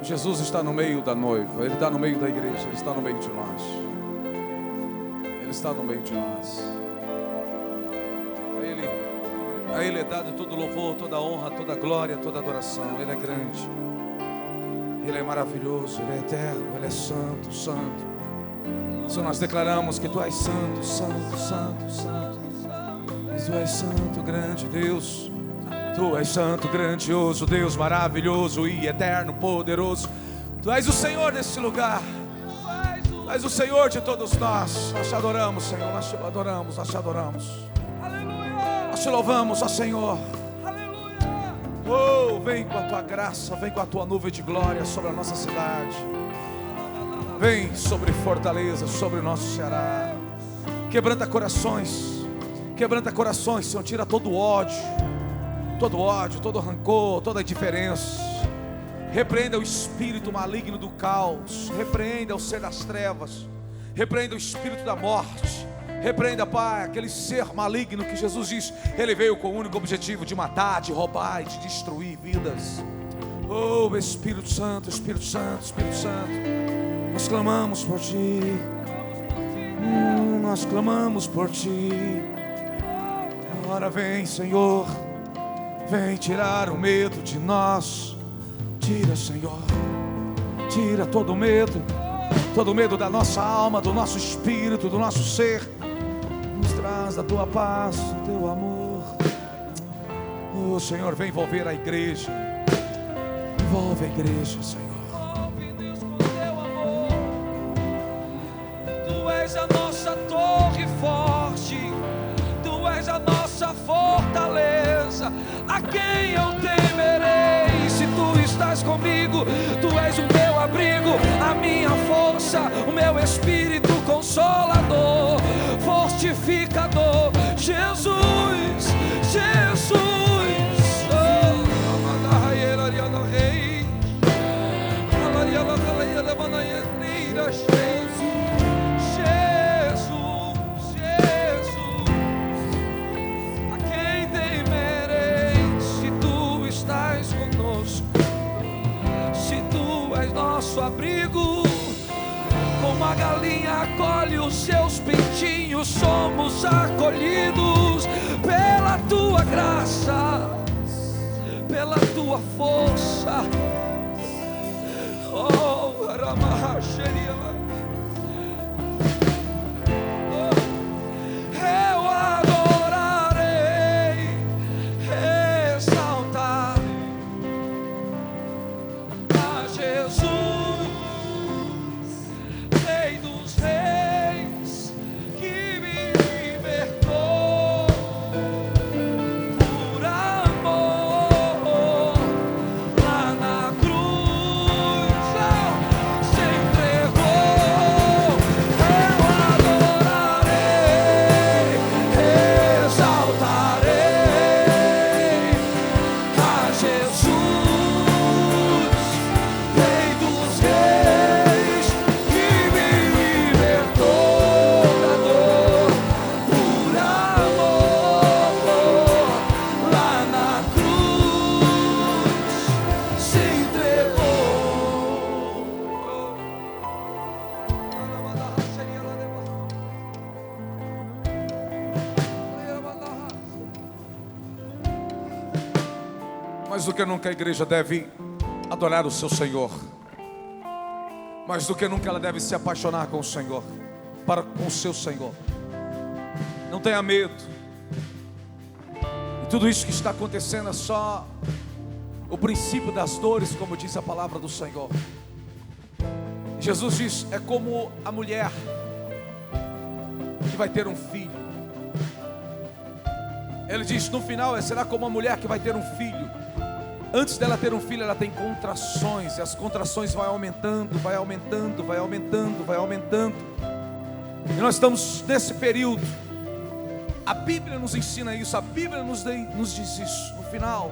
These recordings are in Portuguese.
Jesus está no meio da noiva, Ele está no meio da igreja, Ele está no meio de nós. Ele está no meio de nós. A Ele é dado todo louvor, toda honra, toda glória, toda adoração. Ele é grande, Ele é maravilhoso, Ele é eterno, Ele é santo, santo. Se nós declaramos que Tu és santo, santo, santo, santo. Tu és santo, grande Deus. Tu és santo, grandioso Deus, maravilhoso e eterno, poderoso. Tu és o Senhor desse lugar. Tu és o Senhor de todos nós. Nós te adoramos, Senhor, nós te adoramos, nós te adoramos. Aleluia. Nós te louvamos, ó Senhor. Aleluia. Oh, vem com a Tua graça, vem com a Tua nuvem de glória sobre a nossa cidade. Vem sobre Fortaleza, sobre o nosso Ceará. Quebranta corações, Senhor, tira todo ódio, todo rancor, toda indiferença. Repreenda o espírito maligno do caos. Repreenda o ser das trevas. Repreenda o espírito da morte. Repreenda, Pai, aquele ser maligno que Jesus diz, ele veio com o único objetivo de matar, de roubar e de destruir vidas. Oh, Espírito Santo, Espírito Santo, Espírito Santo, nós clamamos por Ti. Nós clamamos por Ti. Agora vem, Senhor, vem tirar o medo de nós. Tira, Senhor, tira todo o medo da nossa alma, do nosso espírito, do nosso ser. Nos traz da Tua paz, do Teu amor. Oh, Senhor, vem envolver a igreja. Envolve a igreja, Senhor. Envolve, Deus, com Teu amor. Tu és a nossa torre forte. Tu és a nossa fortaleza. A quem eu temerei? Se Tu estás comigo, Tu és o meu abrigo, a minha força, o meu espírito consolador, fortificador. Jesus, Jesus. Nosso abrigo, como a galinha acolhe os seus pintinhos, somos acolhidos pela Tua graça, pela Tua força. Oh, Aramahaxeria. Eu adorarei, exaltar a Jesus. Mais do que nunca a igreja deve adorar o seu Senhor. Mais do que nunca ela deve se apaixonar com o Senhor, com o seu Senhor. Não tenha medo. E tudo isso que está acontecendo é só o princípio das dores, como diz a palavra do Senhor. Jesus diz, é como a mulher que vai ter um filho. Ele diz, no final, será como a mulher que vai ter um filho. Antes dela ter um filho, ela tem contrações. E as contrações vão aumentando, vai aumentando, vai aumentando, vai aumentando. E nós estamos nesse período. A Bíblia nos ensina isso. A Bíblia nos diz isso. No final,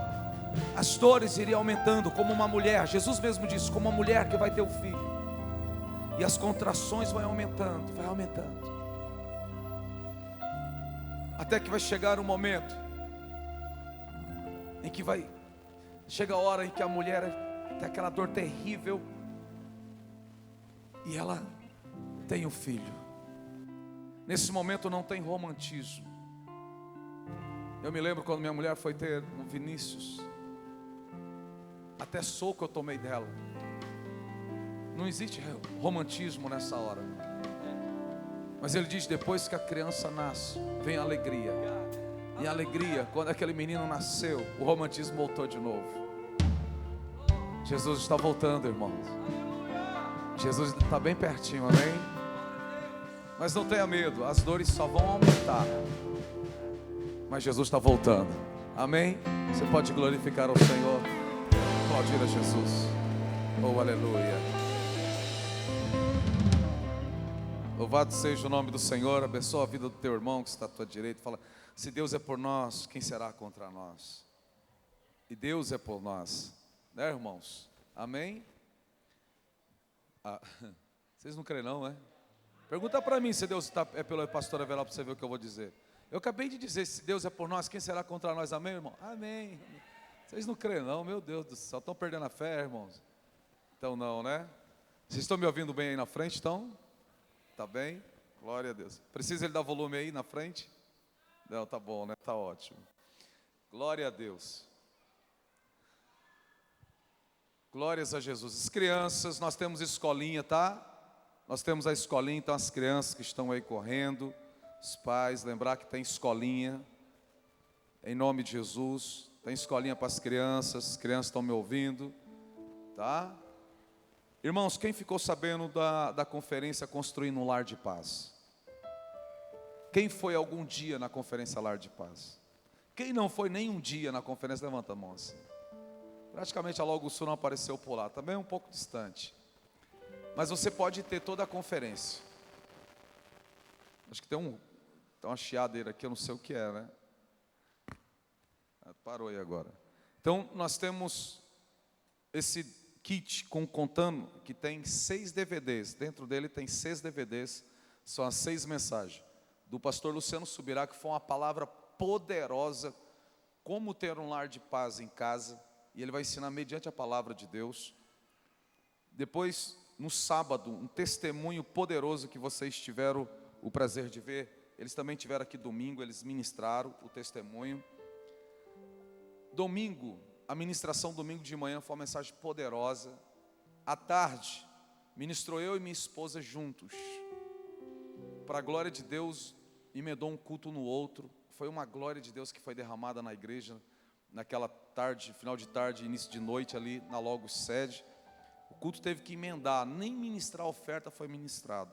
as dores iriam aumentando, como uma mulher. Jesus mesmo disse, como uma mulher que vai ter um filho. E as contrações vão aumentando, vai aumentando. Até que vai chegar um momento em que chega a hora em que a mulher até aquela dor terrível. E ela tem um filho. Nesse momento não tem romantismo. Eu me lembro quando minha mulher foi ter no Vinícius, até soco eu tomei dela. Não existe romantismo nessa hora. Mas ele diz: depois que a criança nasce, vem a alegria. E a alegria, quando aquele menino nasceu, o romantismo voltou de novo. Jesus está voltando, irmãos. Jesus está bem pertinho, amém? Mas não tenha medo, as dores só vão aumentar. Mas Jesus está voltando, amém? Você pode glorificar ao Senhor, aplaudir a Jesus. Oh, aleluia. Louvado seja o nome do Senhor. Abençoa a vida do teu irmão que está à tua direita. Fala: se Deus é por nós, quem será contra nós? E Deus é por nós, né, irmãos? Amém? Vocês não creem não, né? Pergunta para mim se Deus é pelo pastor Everal, para você ver o que eu vou dizer. Eu acabei de dizer: se Deus é por nós, quem será contra nós? Amém, irmão? Amém. Vocês não creem não, meu Deus do céu. Estão perdendo a fé, irmãos? Então não, né? Vocês estão me ouvindo bem aí na frente, então? Tá bem? Glória a Deus. Precisa ele dar volume aí na frente? Não, tá bom, né? Tá ótimo. Glória a Deus. Glórias a Jesus. As crianças, nós temos escolinha, tá? Nós temos a escolinha, então as crianças que estão aí correndo, os pais, lembrar que tem escolinha, em nome de Jesus. Tem escolinha para as crianças estão me ouvindo, tá? Irmãos, quem ficou sabendo da conferência Construindo um Lar de Paz? Quem foi algum dia na conferência Lar de Paz? Quem não foi nem um dia na conferência, levanta a mão assim. Praticamente a Logo Sul não apareceu por lá, também é um pouco distante. Mas você pode ter toda a conferência. Acho que tem uma chiadeira aqui, eu não sei o que é, né? Parou aí agora. Então nós temos esse kit contando que tem 6 DVDs. Dentro dele tem 6 DVDs. São as 6 mensagens do pastor Luciano Subirá, que foi uma palavra poderosa, como ter um lar de paz em casa. E ele vai ensinar mediante a palavra de Deus. Depois, no sábado, um testemunho poderoso que vocês tiveram o prazer de ver. Eles também tiveram aqui domingo, eles ministraram o testemunho. Domingo, a ministração domingo de manhã foi uma mensagem poderosa. À tarde, ministrou eu e minha esposa juntos. Para a glória de Deus, emendou um culto no outro. Foi uma glória de Deus que foi derramada na igreja, naquela tarde, final de tarde, início de noite ali na Logos Sede. O culto teve que emendar, nem ministrar a oferta foi ministrado,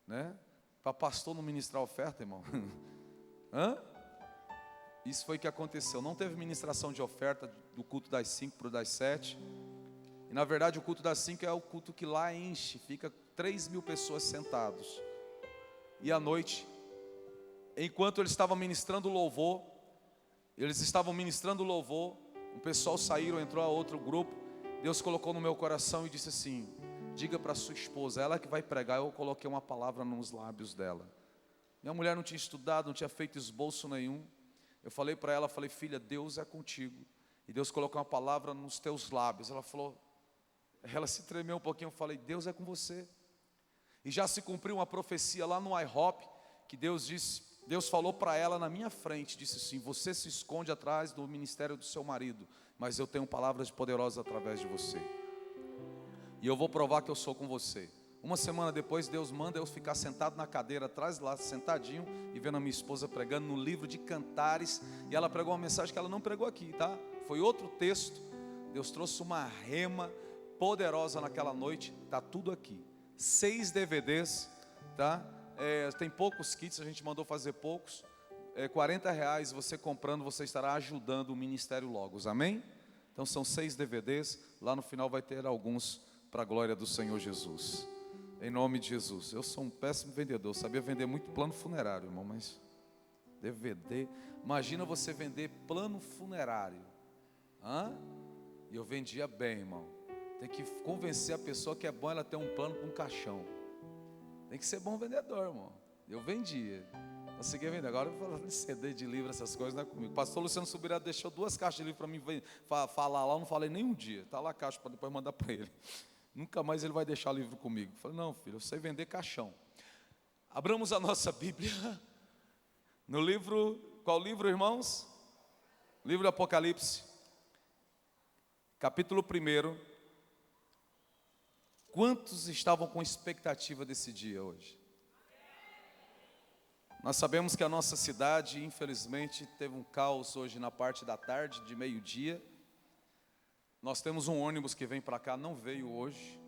né? Para pastor não ministrar a oferta, irmão. Hã? Isso foi o que aconteceu. Não teve ministração de oferta do culto das 5 para o das 7. E na verdade o culto das 5 é o culto que lá enche, fica 3.000 pessoas sentados. E à noite, enquanto eles estavam ministrando louvor, o pessoal saíram, entrou a outro grupo. Deus colocou no meu coração e disse assim: diga para sua esposa, ela que vai pregar. Eu coloquei uma palavra nos lábios dela. Minha mulher não tinha estudado, não tinha feito esboço nenhum. Eu falei para ela, falei: filha, Deus é contigo. E Deus colocou uma palavra nos teus lábios. Ela falou, ela se tremeu um pouquinho. Eu falei: Deus é com você. E já se cumpriu uma profecia lá no IHOP, que Deus falou para ela na minha frente, disse assim: você se esconde atrás do ministério do seu marido, mas eu tenho palavras poderosas através de você. E eu vou provar que eu sou com você. Uma semana depois, Deus manda eu ficar sentado na cadeira atrás lá, sentadinho, e vendo a minha esposa pregando no livro de Cantares. E ela pregou uma mensagem que ela não pregou aqui, tá? Foi outro texto. Deus trouxe uma rema poderosa naquela noite. Tá tudo aqui. 6 DVDs, tá? Tem poucos kits, a gente mandou fazer poucos. R$40, você comprando, você estará ajudando o Ministério Logos, amém? Então são 6 DVDs, lá no final vai ter alguns para a glória do Senhor Jesus. Em nome de Jesus. Eu sou um péssimo vendedor, eu sabia vender muito plano funerário, irmão, mas DVD, imagina você vender plano funerário. E eu vendia bem, irmão. Tem que convencer a pessoa que é bom ela ter um plano com um caixão. Tem que ser bom vendedor, irmão. Eu vendia. Consegui vender. Agora falando de CD, de livro, essas coisas não é comigo. O pastor Luciano Subirá deixou 2 caixas de livro para mim falar lá. Eu não falei nem um dia. Está lá a caixa para depois mandar para ele. Nunca mais ele vai deixar livro comigo. Eu falei, não, filho, eu sei vender caixão. Abramos a nossa Bíblia no livro, qual livro, irmãos? Livro do Apocalipse, capítulo 1. Quantos estavam com expectativa desse dia hoje? Nós sabemos que a nossa cidade, infelizmente, teve um caos hoje na parte da tarde, de meio-dia. Nós temos um ônibus que vem para cá, não veio hoje.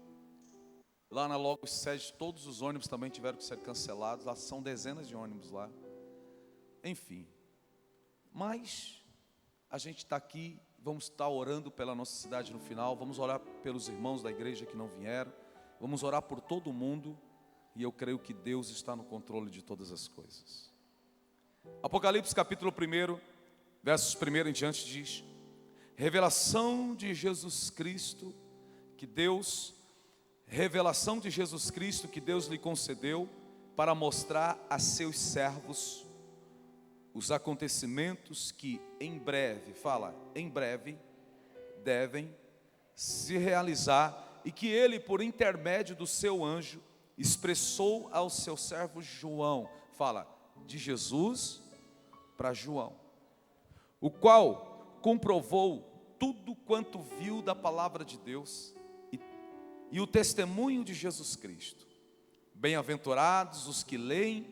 Lá na Logos Sede, todos os ônibus também tiveram que ser cancelados. Lá são dezenas de ônibus lá. Enfim. Mas a gente está aqui, vamos estar orando pela nossa cidade no final. Vamos orar pelos irmãos da igreja que não vieram. Vamos orar por todo mundo. E eu creio que Deus está no controle de todas as coisas. Apocalipse capítulo 1, versos 1 em diante diz: revelação de Jesus Cristo que Deus lhe concedeu para mostrar a seus servos os acontecimentos que em breve, devem se realizar, e que ele, por intermédio do seu anjo, expressou ao seu servo João, de Jesus para João, o qual comprovou tudo quanto viu da palavra de Deus e o testemunho de Jesus Cristo. Bem-aventurados os que leem,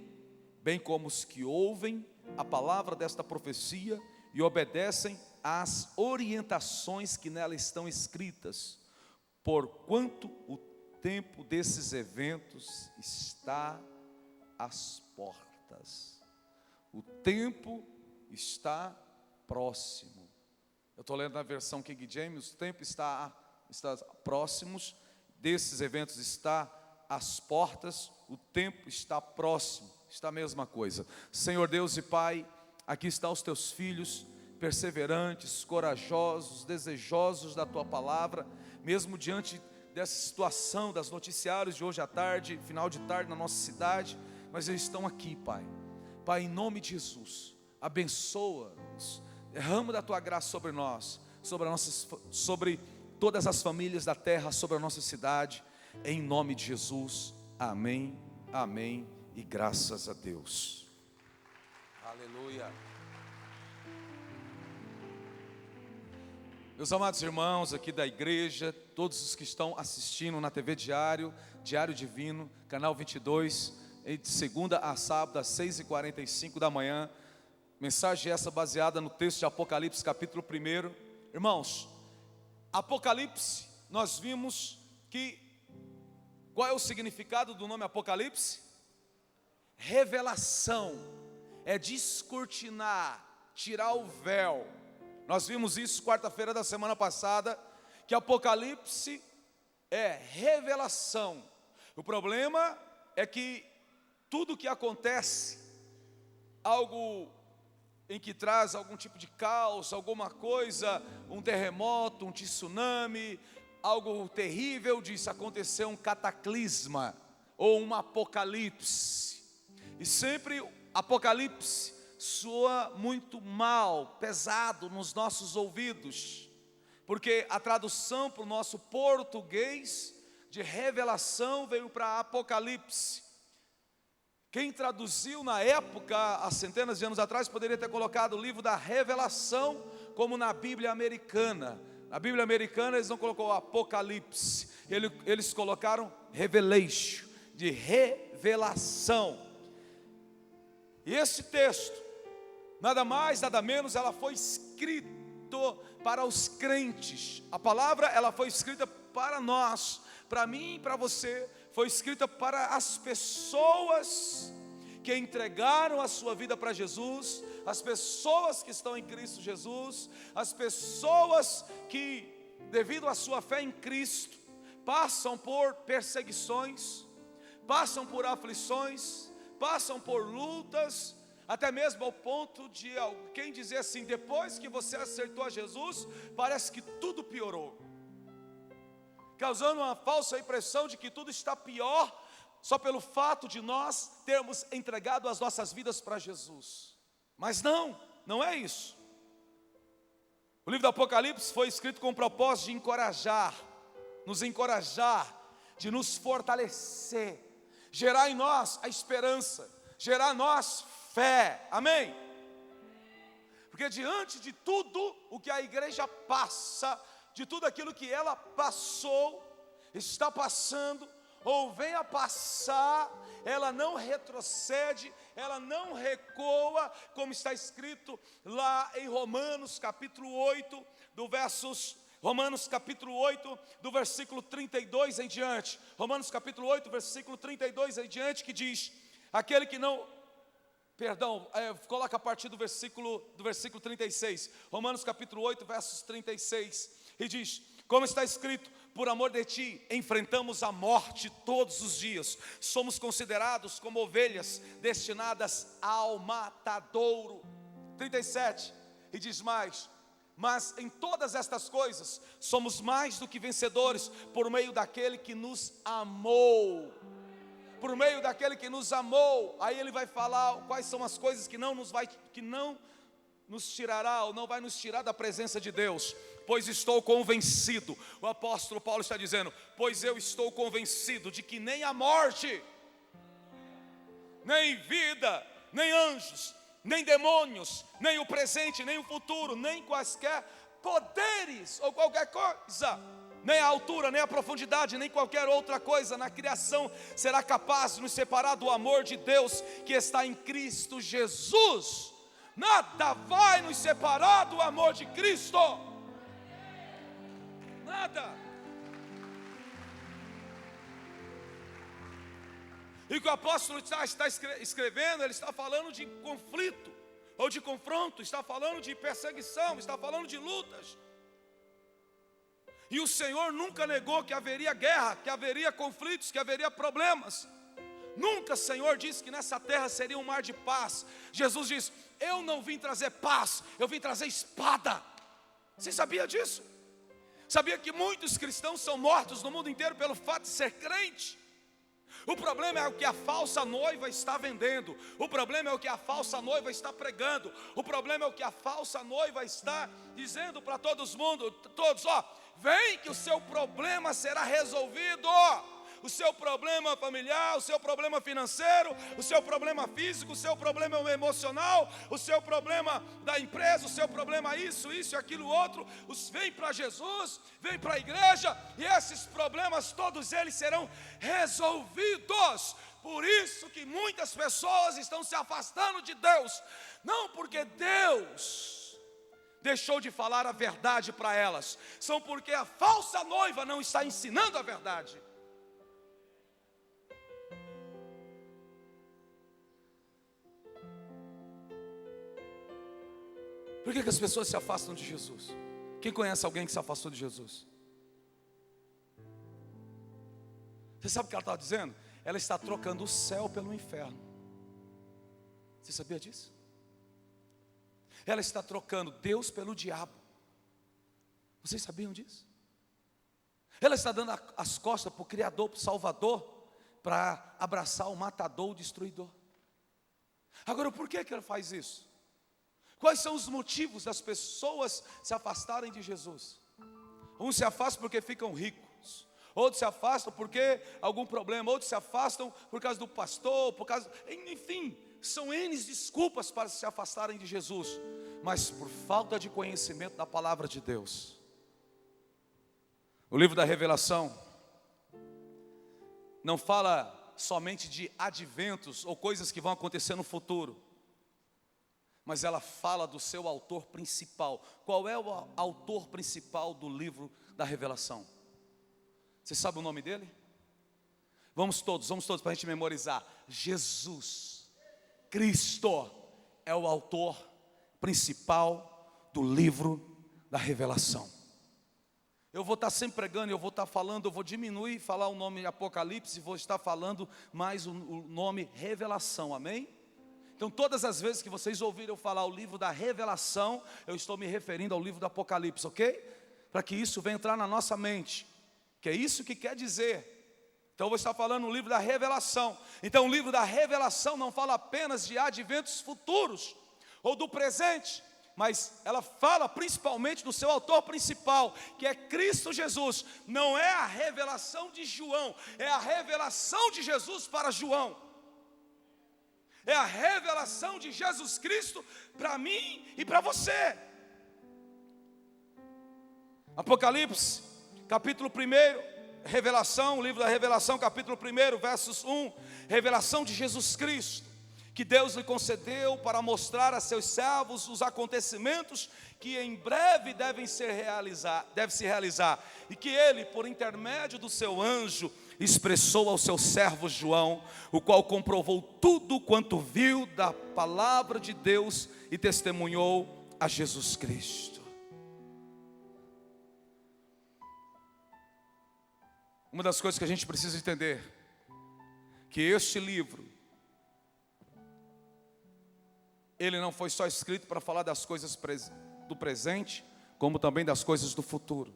bem como os que ouvem a palavra desta profecia e obedecem às orientações que nela estão escritas, porquanto o tempo desses eventos está às portas. O tempo está próximo. Eu estou lendo na versão King James. O tempo está próximos desses eventos, está às portas. O tempo está próximo. Está a mesma coisa. Senhor Deus e Pai, aqui estão os teus filhos, perseverantes, corajosos, desejosos da tua palavra, mesmo diante dessa situação, das noticiários de hoje à tarde, final de tarde na nossa cidade, mas eles estão aqui, Pai. Pai, em nome de Jesus, abençoa-nos, derrama da tua graça sobre nós, sobre todas as famílias da terra, sobre a nossa cidade, em nome de Jesus, amém, amém, e graças a Deus. Aleluia. Meus amados irmãos aqui da igreja, todos os que estão assistindo na TV Diário Divino, canal 22, de segunda a sábado, às 6h45 da manhã. Mensagem essa baseada no texto de Apocalipse, capítulo 1. Irmãos, Apocalipse, nós vimos que, qual é o significado do nome Apocalipse? Revelação, é descortinar, tirar o véu. Nós vimos isso quarta-feira da semana passada, que Apocalipse é revelação. O problema é que tudo que acontece, algo em que traz algum tipo de caos, alguma coisa, um terremoto, um tsunami, algo terrível, diz acontecer um cataclisma ou um apocalipse. E sempre Apocalipse soa muito mal, pesado nos nossos ouvidos, porque a tradução para o nosso português de revelação veio para Apocalipse. Quem traduziu na época, há centenas de anos atrás, poderia ter colocado o livro da Revelação, como na Bíblia americana. Na Bíblia americana eles não colocou Apocalipse, eles colocaram Revelation, de revelação. E esse texto, nada mais, nada menos, ela foi escrito para os crentes. A palavra, ela foi escrita para nós, para mim e para você. Foi escrita para as pessoas que entregaram a sua vida para Jesus, as pessoas que estão em Cristo Jesus, as pessoas que, devido à sua fé em Cristo, passam por perseguições, passam por aflições, passam por lutas, até mesmo ao ponto de alguém dizer assim: depois que você aceitou a Jesus, parece que tudo piorou, causando uma falsa impressão de que tudo está pior, só pelo fato de nós termos entregado as nossas vidas para Jesus. Mas não é isso. O livro do Apocalipse foi escrito com o propósito de encorajar, de nos fortalecer, gerar em nós a esperança, gerar em nós fé, amém? Porque diante de tudo o que a igreja passa, de tudo aquilo que ela passou, está passando, ou vem a passar, ela não retrocede, ela não recua, como está escrito lá em Romanos capítulo 8, Romanos capítulo 8, do versículo 32 em diante. Romanos capítulo 8, versículo 32 em diante, que diz: aquele que não... coloca a partir do versículo 36. Romanos capítulo 8, versos 36. E diz: como está escrito, por amor de ti, enfrentamos a morte todos os dias. Somos considerados como ovelhas destinadas ao matadouro. 37, e diz mais: mas em todas estas coisas, somos mais do que vencedores, por meio daquele que nos amou. Por meio daquele que nos amou. Aí ele vai falar quais são as coisas que não nos tirará, ou não vai nos tirar da presença de Deus. Pois estou convencido, o apóstolo Paulo está dizendo, pois eu estou convencido de que nem a morte, nem vida, nem anjos, nem demônios, nem o presente, nem o futuro, nem quaisquer poderes ou qualquer coisa, nem a altura, nem a profundidade, nem qualquer outra coisa na criação será capaz de nos separar do amor de Deus que está em Cristo Jesus. Nada vai nos separar do amor de Cristo. Nada. E o que o apóstolo está escrevendo, ele está falando de conflito, ou de confronto, está falando de perseguição, está falando de lutas. E o Senhor nunca negou que haveria guerra, que haveria conflitos, que haveria problemas. Nunca o Senhor disse que nessa terra seria um mar de paz. Jesus diz: eu não vim trazer paz, eu vim trazer espada. Você sabia disso? Sabia que muitos cristãos são mortos no mundo inteiro pelo fato de ser crente? O problema é o que a falsa noiva está vendendo. O problema é o que a falsa noiva está pregando. O problema é o que a falsa noiva está dizendo para todos, vem que o seu problema será resolvido. O seu problema familiar, o seu problema financeiro, o seu problema físico, o seu problema emocional, o seu problema da empresa, o seu problema isso e aquilo outro, vem para Jesus, vem para a igreja, e esses problemas todos eles serão resolvidos. Por isso que muitas pessoas estão se afastando de Deus, não porque Deus deixou de falar a verdade para elas, são porque a falsa noiva não está ensinando a verdade. Por que as pessoas se afastam de Jesus? Quem conhece alguém que se afastou de Jesus? Você sabe o que ela está dizendo? Ela está trocando o céu pelo inferno. Você sabia disso? Ela está trocando Deus pelo diabo. Vocês sabiam disso? Ela está dando as costas para o Criador, para o Salvador, para abraçar o matador, o destruidor. Agora, por que ela faz isso? Quais são os motivos das pessoas se afastarem de Jesus? Uns se afastam porque ficam ricos, outros se afastam porque algum problema, outros se afastam por causa do pastor, enfim, são N desculpas para se afastarem de Jesus, mas por falta de conhecimento da palavra de Deus. O livro da Revelação não fala somente de adventos ou coisas que vão acontecer no futuro, mas ela fala do seu autor principal. Qual é o autor principal do livro da Revelação? Você sabe o nome dele? Vamos todos para a gente memorizar. Jesus Cristo é o autor principal do livro da Revelação. Eu vou estar sempre pregando, eu vou estar falando, eu vou diminuir, falar o nome Apocalipse, e vou estar falando mais o nome Revelação, amém? Então todas as vezes que vocês ouvirem eu falar o livro da Revelação, eu estou me referindo ao livro do Apocalipse, ok? Para que isso venha entrar na nossa mente, que é isso que quer dizer Então eu vou estar falando no livro da Revelação. Então o livro da Revelação não fala apenas de adventos futuros ou do presente, mas ela fala principalmente do seu autor principal, que é Cristo Jesus. Não é a revelação de João, é a revelação de Jesus para João. É a revelação de Jesus Cristo para mim e para você. Apocalipse, capítulo 1, revelação, o livro da Revelação, capítulo 1, versos 1, revelação de Jesus Cristo, que Deus lhe concedeu para mostrar a seus servos os acontecimentos que em breve deve se realizar, e que ele, por intermédio do seu anjo, expressou ao seu servo João, o qual comprovou tudo quanto viu da palavra de Deus e testemunhou a Jesus Cristo. Uma das coisas que a gente precisa entender, que este livro, ele não foi só escrito para falar das coisas do presente, como também das coisas do futuro.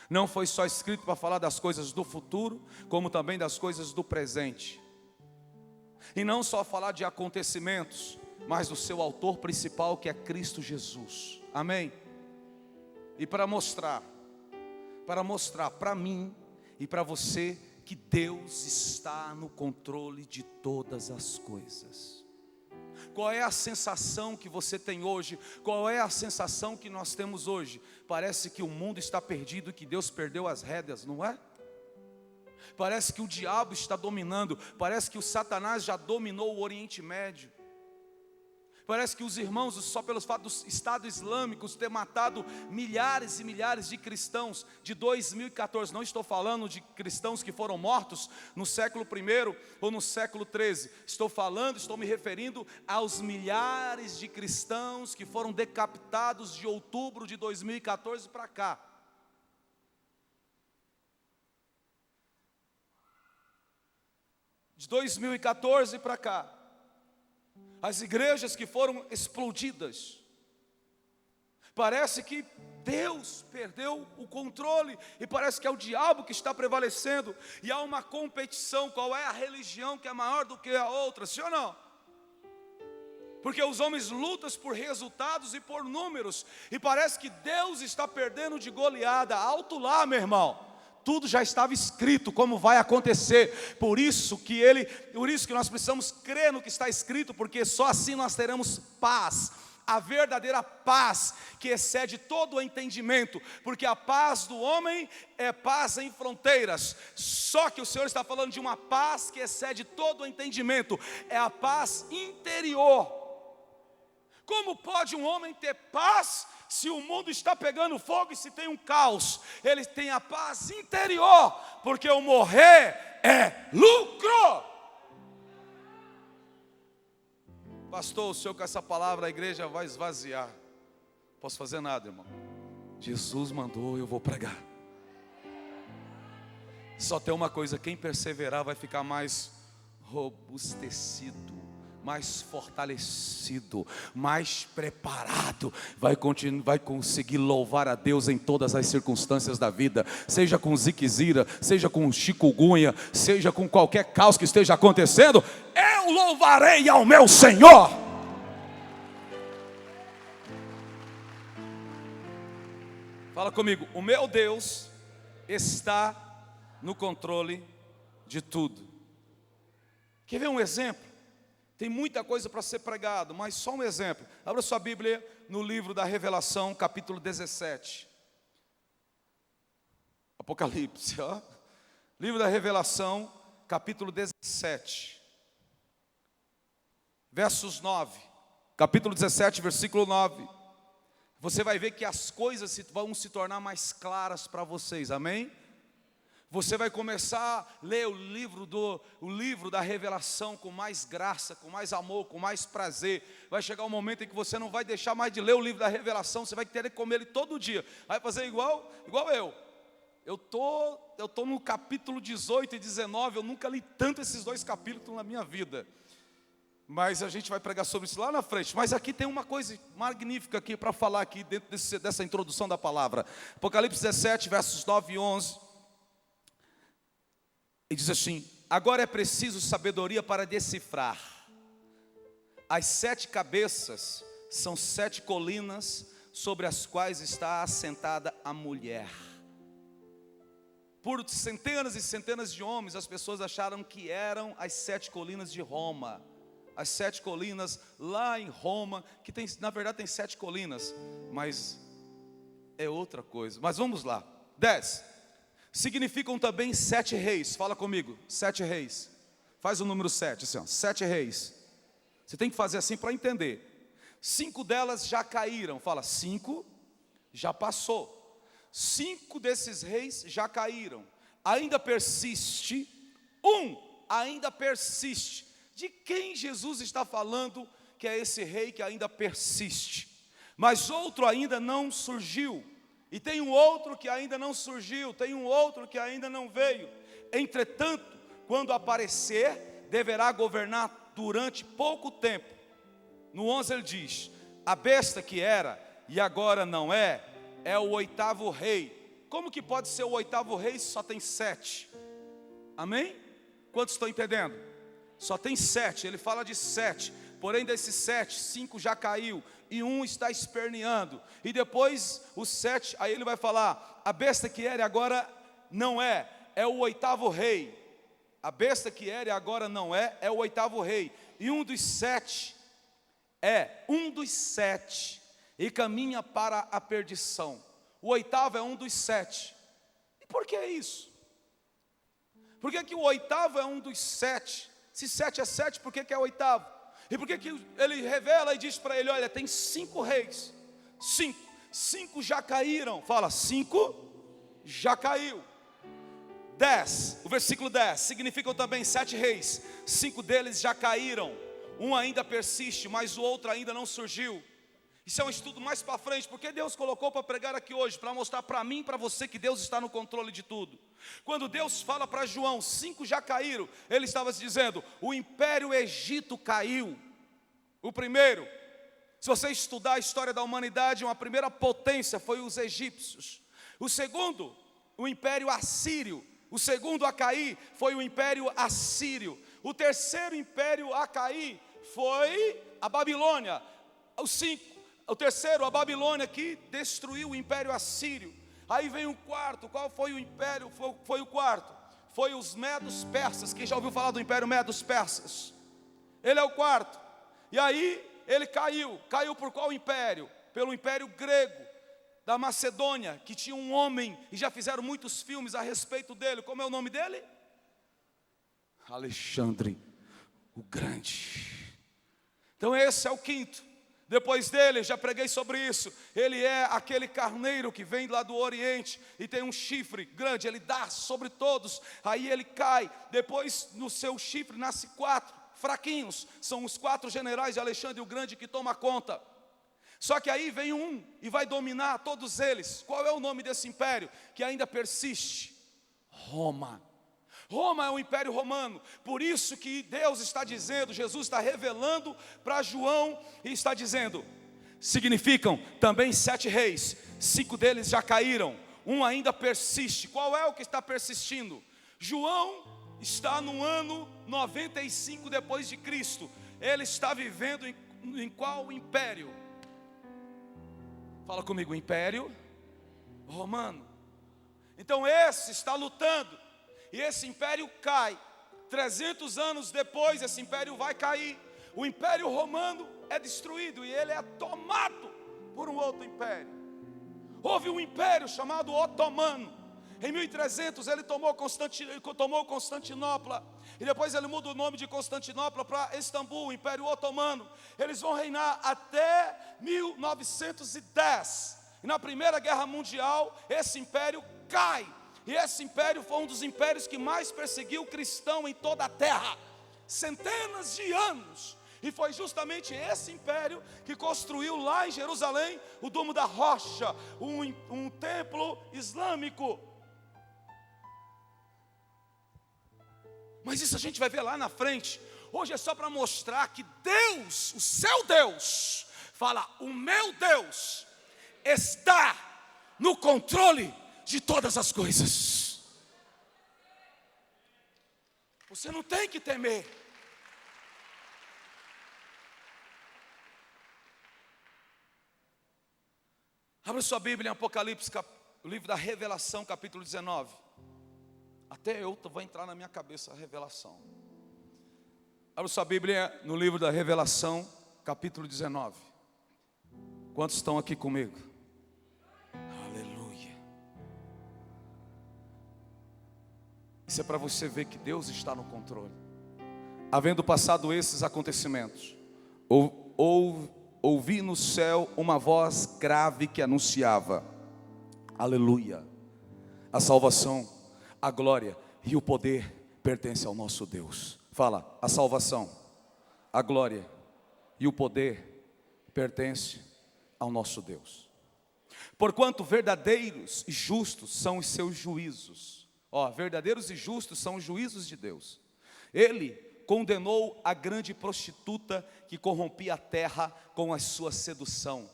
Não foi só escrito para falar das coisas do futuro, como também das coisas do presente. E não só falar de acontecimentos, mas do seu autor principal, que é Cristo Jesus. Amém? E para mostrar para mim e para você que Deus está no controle de todas as coisas. Qual é a sensação que você tem hoje? Qual é a sensação que nós temos hoje? Parece que o mundo está perdido e que Deus perdeu as rédeas, não é? Parece que o diabo está dominando. Parece que o Satanás já dominou o Oriente Médio. Parece que os irmãos, só pelo fato do Estado Islâmico ter matado milhares e milhares de cristãos de 2014, não estou falando de cristãos que foram mortos no século I ou no século XIII, estou me referindo aos milhares de cristãos que foram decapitados de outubro de 2014 para cá. De 2014 para cá. As igrejas que foram explodidas. Parece que Deus perdeu o controle e parece que é o diabo que está prevalecendo. E há uma competição, qual é a religião que é maior do que a outra, sim ou não? Porque os homens lutam por resultados e por números. E parece que Deus está perdendo de goleada. Alto lá, meu irmão. Tudo já estava escrito como vai acontecer. Por isso que nós precisamos crer no que está escrito, porque só assim nós teremos paz. A verdadeira paz que excede todo o entendimento, porque a paz do homem é paz em fronteiras. Só que o Senhor está falando de uma paz que excede todo o entendimento. É a paz interior. Como pode um homem ter paz se o mundo está pegando fogo e se tem um caos? Ele tem a paz interior, porque o morrer é lucro. Pastor, o senhor com essa palavra a igreja vai esvaziar. Não posso fazer nada, irmão. Jesus mandou, eu vou pregar. Só tem uma coisa, quem perseverar vai ficar mais robustecido, mais fortalecido, mais preparado, vai conseguir louvar a Deus em todas as circunstâncias da vida, seja com ziquezira, seja com chikungunya, seja com qualquer caos que esteja acontecendo, eu louvarei ao meu Senhor. Fala comigo, o meu Deus está no controle de tudo. Quer ver um exemplo? Tem muita coisa para ser pregado, mas só um exemplo. Abra sua Bíblia no livro da Revelação, capítulo 17. Apocalipse, ó. Livro da Revelação, capítulo 17. Versos 9. Capítulo 17, versículo 9. Você vai ver que as coisas vão se tornar mais claras para vocês, amém? Você vai começar a ler o livro da Revelação com mais graça, com mais amor, com mais prazer. Vai chegar um momento em que você não vai deixar mais de ler o livro da Revelação, você vai querer comer ele todo dia. Vai fazer igual eu. Eu tô no capítulo 18 e 19, eu nunca li tanto esses dois capítulos na minha vida. Mas a gente vai pregar sobre isso lá na frente. Mas aqui tem uma coisa magnífica aqui para falar aqui dentro dessa introdução da palavra. Apocalipse 17, versos 9 e 11. E diz assim: agora é preciso sabedoria para decifrar. As 7 cabeças são 7 colinas sobre as quais está assentada a mulher. Por centenas e centenas de homens, as pessoas acharam que eram as 7 colinas de Roma. As 7 colinas lá em Roma, que tem, na verdade tem 7 colinas, mas é outra coisa. Mas vamos lá. 10. Significam também 7 reis. Fala comigo, 7 reis. Faz o número 7, assim, ó, 7 reis. Você tem que fazer assim para entender. 5 delas já caíram. Fala, 5 já passou. 5 desses reis já caíram. Ainda persiste. 1 ainda persiste. De quem Jesus está falando que é esse rei que ainda persiste? Mas outro ainda não surgiu. E tem um outro que ainda não surgiu. Tem um outro que ainda não veio. Entretanto, quando aparecer, deverá governar durante pouco tempo. No 11 ele diz: a besta que era e agora não é, é o 8º rei. Como que pode ser o 8º rei se só tem 7? Amém? Quantos estão entendendo? Só tem 7, ele fala de 7. Porém desses 7, 5 já caiu e 1 está esperneando. E depois os 7, aí ele vai falar: a besta que era e agora não é, é o 8º rei. A besta que era e agora não é, é o 8º rei. E um dos 7 e caminha para a perdição. O 8º é um dos 7. E por que isso? Por que o 8º é um dos 7? Se 7 é 7, por que é 8º? E por que ele revela e diz para ele: olha, tem 5 reis. 5 já caíram. Fala, 5 já caiu. 10, o versículo 10, significam também 7 reis. 5 deles já caíram. 1 ainda persiste, mas o outro ainda não surgiu. Isso é um estudo mais para frente, porque Deus colocou para pregar aqui hoje, para mostrar para mim e para você que Deus está no controle de tudo. Quando Deus fala para João, 5 já caíram, ele estava se dizendo: o Império Egito caiu. O primeiro, se você estudar a história da humanidade, uma primeira potência foi os egípcios. O segundo, o Império Assírio. O segundo a cair foi o Império Assírio. O terceiro império a cair foi a Babilônia. O terceiro, a Babilônia, que destruiu o Império Assírio. Aí vem o quarto. Qual foi o império? Foi o quarto. Foi os Medos Persas. Quem já ouviu falar do Império Medos Persas? Ele é o quarto. E aí ele caiu. Caiu por qual império? Pelo Império Grego da Macedônia, que tinha um homem, e já fizeram muitos filmes a respeito dele. Como é o nome dele? Alexandre o Grande. Então esse é o quinto. Depois dele, já preguei sobre isso, ele é aquele carneiro que vem lá do Oriente e tem um chifre grande, ele dá sobre todos, aí ele cai. Depois no seu chifre nasce 4 fraquinhos, são os 4 generais de Alexandre o Grande que toma conta. Só que aí vem um e vai dominar todos eles. Qual é o nome desse império que ainda persiste? Roma. Roma é o Império Romano. Por isso que Deus está dizendo, Jesus está revelando para João e está dizendo: significam também 7 reis, 5 deles já caíram, 1 ainda persiste. Qual é o que está persistindo? João está no ano 95 depois de Cristo. Ele está vivendo em qual império? Fala comigo, Império Romano. Então esse está lutando. E esse império cai. 300 anos depois, esse império vai cair. O Império Romano é destruído e ele é tomado por um outro império. Houve um império chamado Otomano. Em 1300 ele tomou Constantinopla. E depois ele muda o nome de Constantinopla para Istambul, o Império Otomano. Eles vão reinar até 1910. E na Primeira Guerra Mundial, esse império cai. E esse império foi um dos impérios que mais perseguiu o cristão em toda a terra. Centenas de anos. E foi justamente esse império que construiu lá em Jerusalém o Domo da Rocha, um templo islâmico. Mas isso a gente vai ver lá na frente. Hoje é só para mostrar que Deus, o seu Deus, fala: o meu Deus está no controle de todas as coisas. Você não tem que temer. Abra sua Bíblia em Apocalipse, o livro da Revelação, capítulo 19. Até eu vou entrar na minha cabeça a revelação. Abra sua Bíblia no livro da Revelação, capítulo 19. Quantos estão aqui comigo? Aleluia. Isso é para você ver que Deus está no controle. Havendo passado esses acontecimentos, ouvi no céu uma voz grave que anunciava: aleluia, a salvação, a glória e o poder pertencem ao nosso Deus. Fala, a salvação, a glória e o poder pertencem ao nosso Deus. Porquanto verdadeiros e justos são os seus juízos. Verdadeiros e justos são os juízos de Deus. Ele condenou a grande prostituta que corrompia a terra com a sua sedução,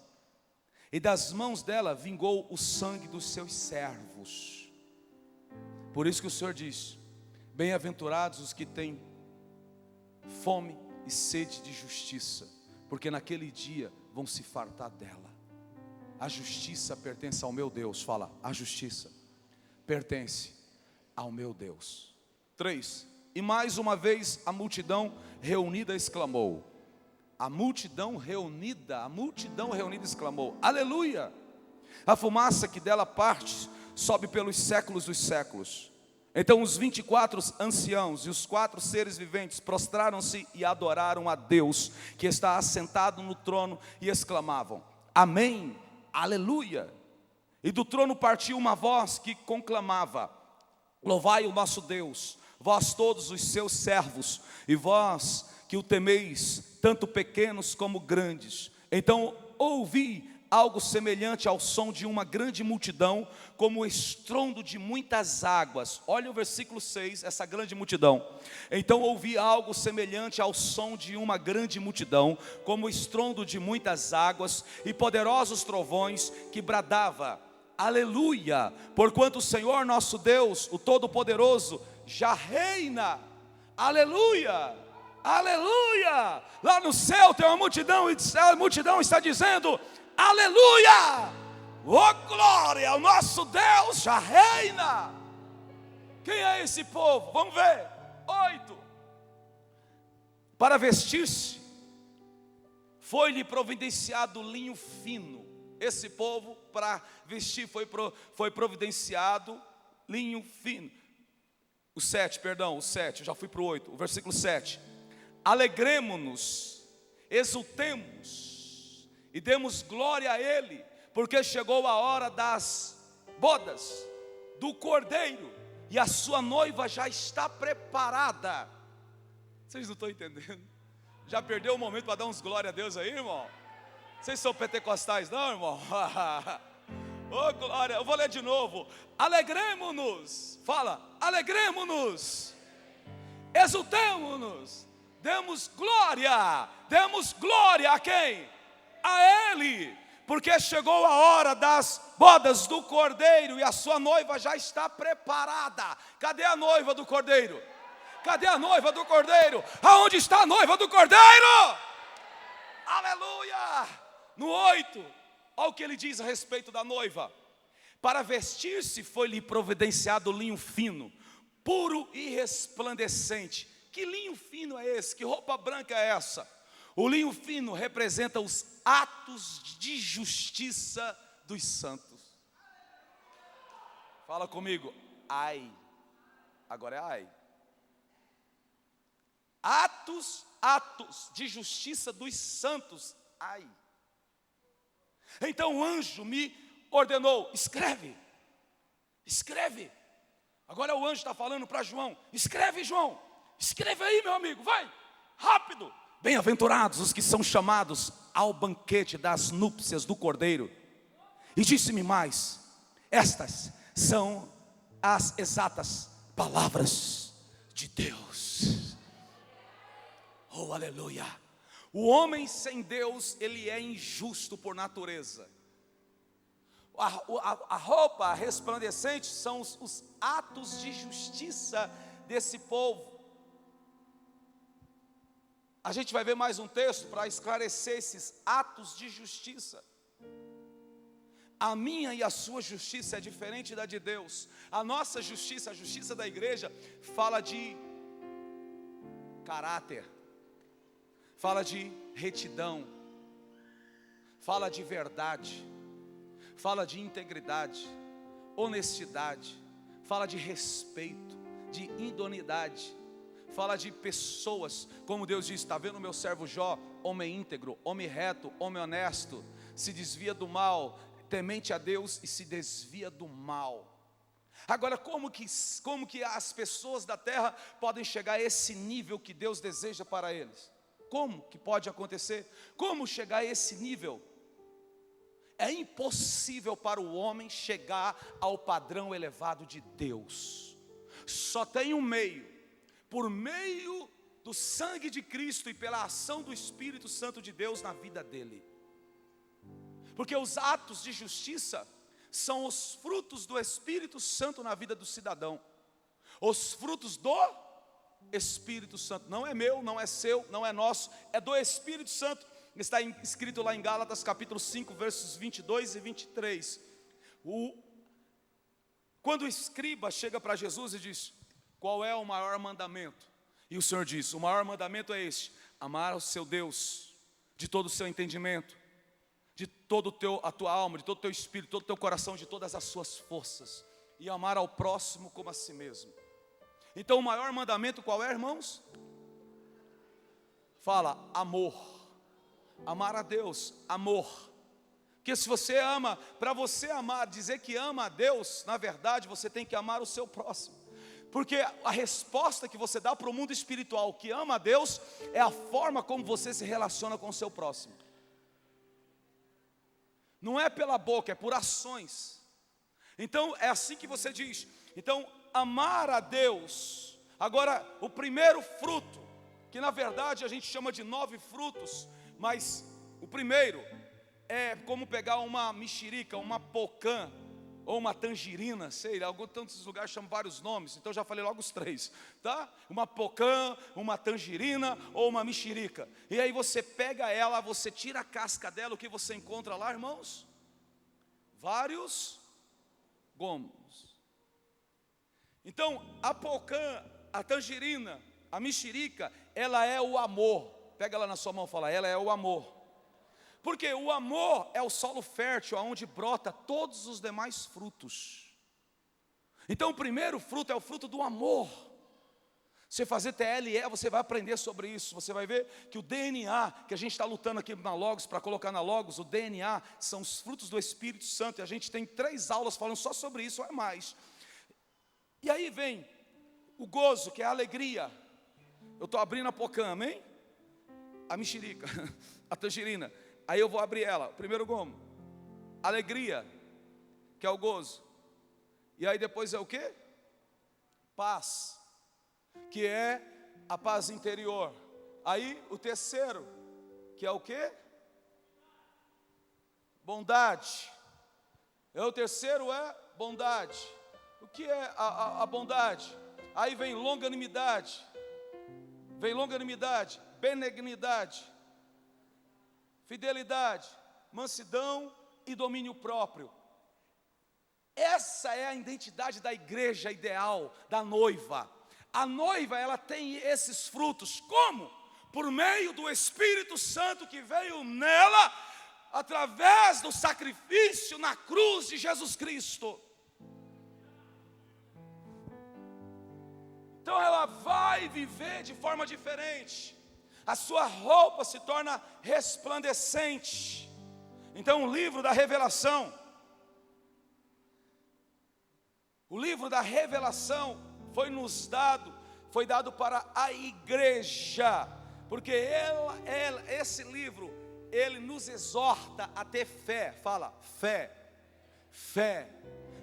e das mãos dela vingou o sangue dos seus servos. Por isso que o Senhor diz: bem-aventurados os que têm fome e sede de justiça, porque naquele dia vão se fartar dela. A justiça pertence ao meu Deus. Fala, a justiça pertence ao meu Deus. 3. E mais uma vez a multidão reunida exclamou. A multidão reunida exclamou: aleluia! A fumaça que dela parte sobe pelos séculos dos séculos. Então os 24 anciãos e os 4 seres viventes prostraram-se e adoraram a Deus, que está assentado no trono, e exclamavam: amém, aleluia! E do trono partiu uma voz que conclamava: louvai o nosso Deus, vós todos os seus servos, e vós que o temeis, tanto pequenos como grandes. Então ouvi algo semelhante ao som de uma grande multidão, como o estrondo de muitas águas. Olha o versículo 6, essa grande multidão. Então ouvi algo semelhante ao som de uma grande multidão, como o estrondo de muitas águas, e poderosos trovões, que bradava: aleluia, porquanto o Senhor nosso Deus, o Todo-Poderoso, já reina. Aleluia, aleluia. Lá no céu tem uma multidão, e a multidão está dizendo: aleluia, oh glória, o nosso Deus já reina. Quem é esse povo? Vamos ver. 8. Para vestir-se foi-lhe providenciado linho fino. Esse povo, para vestir, foi providenciado linho fino. O 7, já fui para o 8, o versículo 7. Alegremo-nos, exultemos e demos glória a Ele, porque chegou a hora das bodas do Cordeiro, e a sua noiva já está preparada. Vocês não estão entendendo? Já perdeu o momento para dar uns glória a Deus aí, irmão? Vocês são pentecostais não, irmão? Oh glória, eu vou ler de novo. Alegremo-nos, fala, alegremo-nos, exultemo-nos, demos glória a quem? A Ele, porque chegou a hora das bodas do Cordeiro, e a sua noiva já está preparada. Cadê a noiva do Cordeiro? Cadê a noiva do Cordeiro? Aonde está a noiva do Cordeiro? Aleluia! No 8, olha o que ele diz a respeito da noiva. Para vestir-se foi-lhe providenciado linho fino, puro e resplandecente. Que linho fino é esse? Que roupa branca é essa? O linho fino representa os atos de justiça dos santos. Fala comigo, ai. Agora é ai. Atos de justiça dos santos, ai. Então o anjo me ordenou: escreve. Agora o anjo está falando para João: escreve, João, escreve aí, meu amigo, vai, rápido. Bem-aventurados os que são chamados ao banquete das núpcias do Cordeiro. E disse-me mais: estas são as exatas palavras de Deus. Oh, aleluia. O homem sem Deus, ele é injusto por natureza. A roupa resplandecente são os atos de justiça desse povo. a gente vai ver mais um texto para esclarecer esses atos de justiça. A minha e a sua justiça é diferente da de Deus. A nossa justiça, a justiça da igreja, fala de caráter, fala de retidão, fala de verdade, fala de integridade, honestidade, fala de respeito, de idoneidade, fala de pessoas, como Deus diz: está vendo o meu servo Jó, homem íntegro, homem reto, homem honesto, se desvia do mal, temente a Deus e se desvia do mal. Agora, como que as pessoas da terra podem chegar a esse nível que Deus deseja para eles? Como que pode acontecer? Como chegar a esse nível? É impossível para o homem chegar ao padrão elevado de Deus. Só tem um meio, por meio do sangue de Cristo e pela ação do Espírito Santo de Deus na vida dele. Porque os atos de justiça são os frutos do Espírito Santo na vida do cidadão. Os frutos do Espírito Santo. Não é meu, não é seu, não é nosso, é do Espírito Santo. Está escrito lá em Gálatas capítulo 5, versos 22 e 23. Quando o escriba chega para Jesus e diz: qual é o maior mandamento? E o Senhor diz: o maior mandamento é este: amar ao seu Deus de todo o seu entendimento, de toda a tua alma, de todo o teu espírito, de todo o teu coração, de todas as suas forças, e amar ao próximo como a si mesmo. Então o maior mandamento qual é, irmãos? Fala: amor. Amar a Deus, amor. Porque se você ama, para você amar, dizer que ama a Deus, na verdade você tem que amar o seu próximo. Porque a resposta que você dá para o mundo espiritual que ama a Deus é a forma como você se relaciona com o seu próximo. Não é pela boca, é por ações. Então é assim que você diz. Então, amar a Deus. Agora, o primeiro fruto, que na verdade a gente chama de 9 frutos, mas o primeiro é como pegar uma mexerica, uma pocã, ou uma tangerina, sei lá, tantos lugares chamam vários nomes, então já falei logo os 3, tá? Uma pocã, uma tangerina ou uma mexerica. E aí você pega ela, você tira a casca dela, o que você encontra lá, irmãos? Vários gomos. Então, a pocã, a tangerina, a mexerica, ela é o amor. Pega ela na sua mão e fala: ela é o amor. Porque o amor é o solo fértil onde brota todos os demais frutos. Então o primeiro fruto é o fruto do amor. Você fazer TLE, você vai aprender sobre isso. Você vai ver que o DNA, que a gente está lutando aqui na Logos, para colocar na Logos, o DNA são os frutos do Espírito Santo. E a gente tem 3 aulas falando só sobre isso, ou é mais. E aí vem o gozo, que é a alegria. Eu estou abrindo a pocã, amém? A mexerica, a tangerina. Aí eu vou abrir ela, o primeiro gomo, alegria, que é o gozo. E aí depois é o quê? Paz, que é a paz interior. Aí o terceiro, que é o quê? Bondade. O terceiro é bondade. O que é a bondade? Aí vem longanimidade, benignidade, fidelidade, mansidão e domínio próprio. Essa é a identidade da igreja ideal, da noiva. A noiva, ela tem esses frutos. Como? Por meio do Espírito Santo que veio nela, através do sacrifício na cruz de Jesus Cristo. Então ela vai viver de forma diferente. A sua roupa se torna resplandecente. Então o livro da revelação, foi dado para a igreja, porque esse livro, ele nos exorta a ter fé. Fala, fé.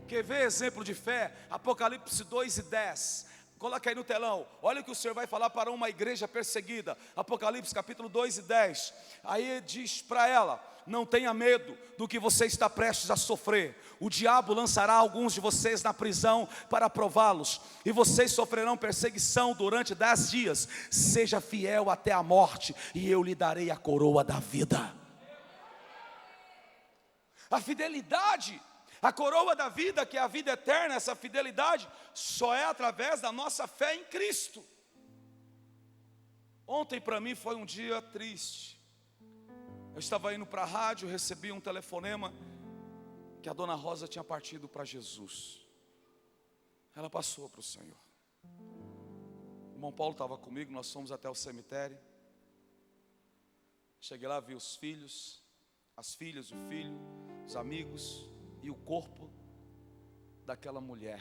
Quer ver exemplo de fé? Apocalipse 2:10. Coloca aí no telão. Olha o que o Senhor vai falar para uma igreja perseguida. Apocalipse capítulo 2 e 10. Aí diz para ela: não tenha medo do que você está prestes a sofrer. O diabo lançará alguns de vocês na prisão para prová-los, e vocês sofrerão perseguição durante 10 dias. Seja fiel até a morte, e eu lhe darei a coroa da vida. A fidelidade, a coroa da vida, que é a vida eterna, essa fidelidade só é através da nossa fé em Cristo. Ontem para mim foi um dia triste. Eu estava indo para a rádio, recebi um telefonema que a dona Rosa tinha partido para Jesus. Ela passou para o Senhor. O irmão Paulo estava comigo, nós fomos até o cemitério. Cheguei lá, vi os filhos, as filhas, o filho, os amigos e o corpo daquela mulher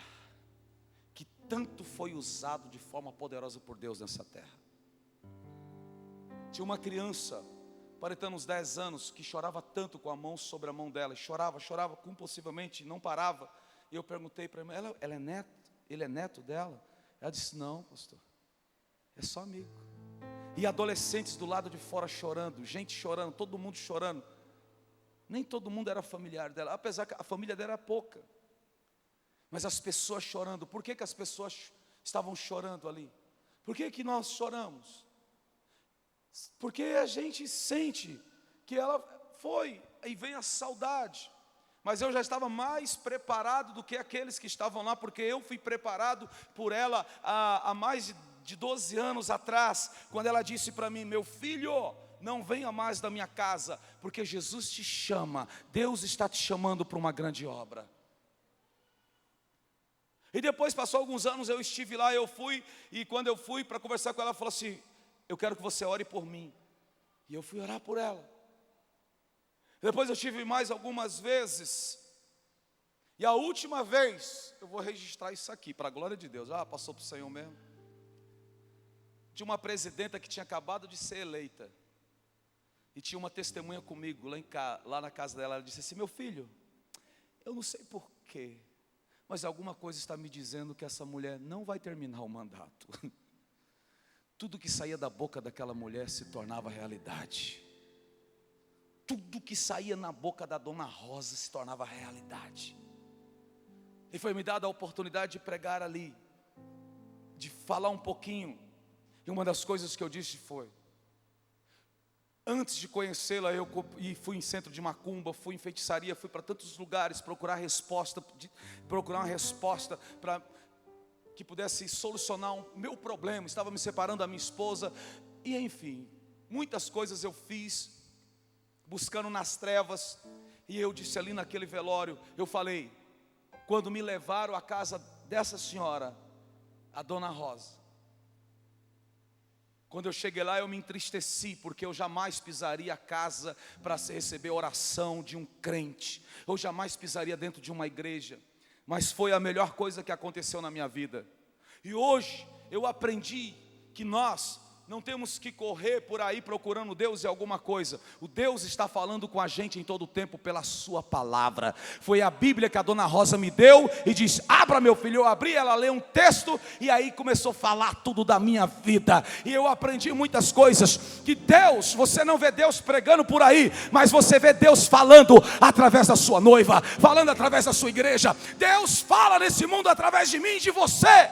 que tanto foi usado de forma poderosa por Deus nessa terra. Tinha uma criança, aparentando uns 10 anos, que chorava tanto com a mão sobre a mão dela, chorava compulsivamente, não parava. E eu perguntei para ela, ele é neto dela? Ela disse: não, pastor, é só amigo. E adolescentes do lado de fora chorando, gente chorando, todo mundo chorando. Nem todo mundo era familiar dela, apesar que a família dela era pouca. Mas as pessoas chorando. Por que as pessoas estavam chorando ali? Por que nós choramos? Porque a gente sente que ela foi, e vem a saudade. Mas eu já estava mais preparado do que aqueles que estavam lá, porque eu fui preparado por ela há mais de 12 anos atrás, quando ela disse para mim: meu filho, não venha mais da minha casa, porque Jesus te chama, Deus está te chamando para uma grande obra. E depois passou alguns anos, eu estive lá, e quando eu fui para conversar com ela, ela falou assim: eu quero que você ore por mim. E eu fui orar por ela. Depois eu tive mais algumas vezes, e a última vez, eu vou registrar isso aqui, para a glória de Deus. Passou para o Senhor mesmo. Tinha uma presidenta que tinha acabado de ser eleita, e tinha uma testemunha comigo lá na casa dela. Ela disse assim: meu filho, eu não sei porquê, mas alguma coisa está me dizendo que essa mulher não vai terminar o mandato. Tudo que saía da boca daquela mulher se tornava realidade. Tudo que saía na boca da dona Rosa se tornava realidade. E foi me dada a oportunidade de pregar ali, de falar um pouquinho. E uma das coisas que eu disse foi: antes de conhecê-la, eu fui em centro de macumba, fui em feitiçaria, fui para tantos lugares procurar uma resposta para que pudesse solucionar o meu problema. Estava me separando da minha esposa, e enfim, muitas coisas eu fiz, buscando nas trevas. E eu disse ali naquele velório, eu falei, quando me levaram à casa dessa senhora, a dona Rosa, quando eu cheguei lá, eu me entristeci, porque eu jamais pisaria a casa para receber oração de um crente. Eu jamais pisaria dentro de uma igreja. Mas foi a melhor coisa que aconteceu na minha vida. E hoje eu aprendi que nós não temos que correr por aí procurando Deus em alguma coisa. O Deus está falando com a gente em todo o tempo pela sua palavra. Foi a Bíblia que a dona Rosa me deu e disse: abra, meu filho. Eu abri, ela leu um texto e aí começou a falar tudo da minha vida. E eu aprendi muitas coisas, que Deus, você não vê Deus pregando por aí, mas você vê Deus falando através da sua noiva, falando através da sua igreja. Deus fala nesse mundo através de mim e de você,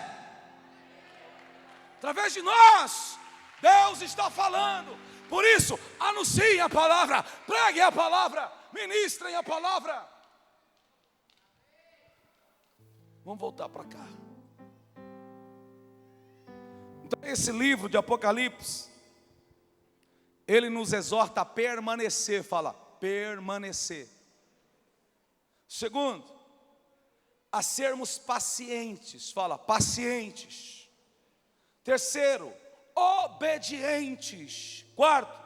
através de nós. Deus está falando. Por isso, anunciem a palavra, preguem a palavra, ministrem a palavra. Vamos voltar para cá. Então, esse livro de Apocalipse, ele nos exorta a permanecer. Fala, permanecer. Segundo, a sermos pacientes. Fala, pacientes. Terceiro, obedientes. Quarto,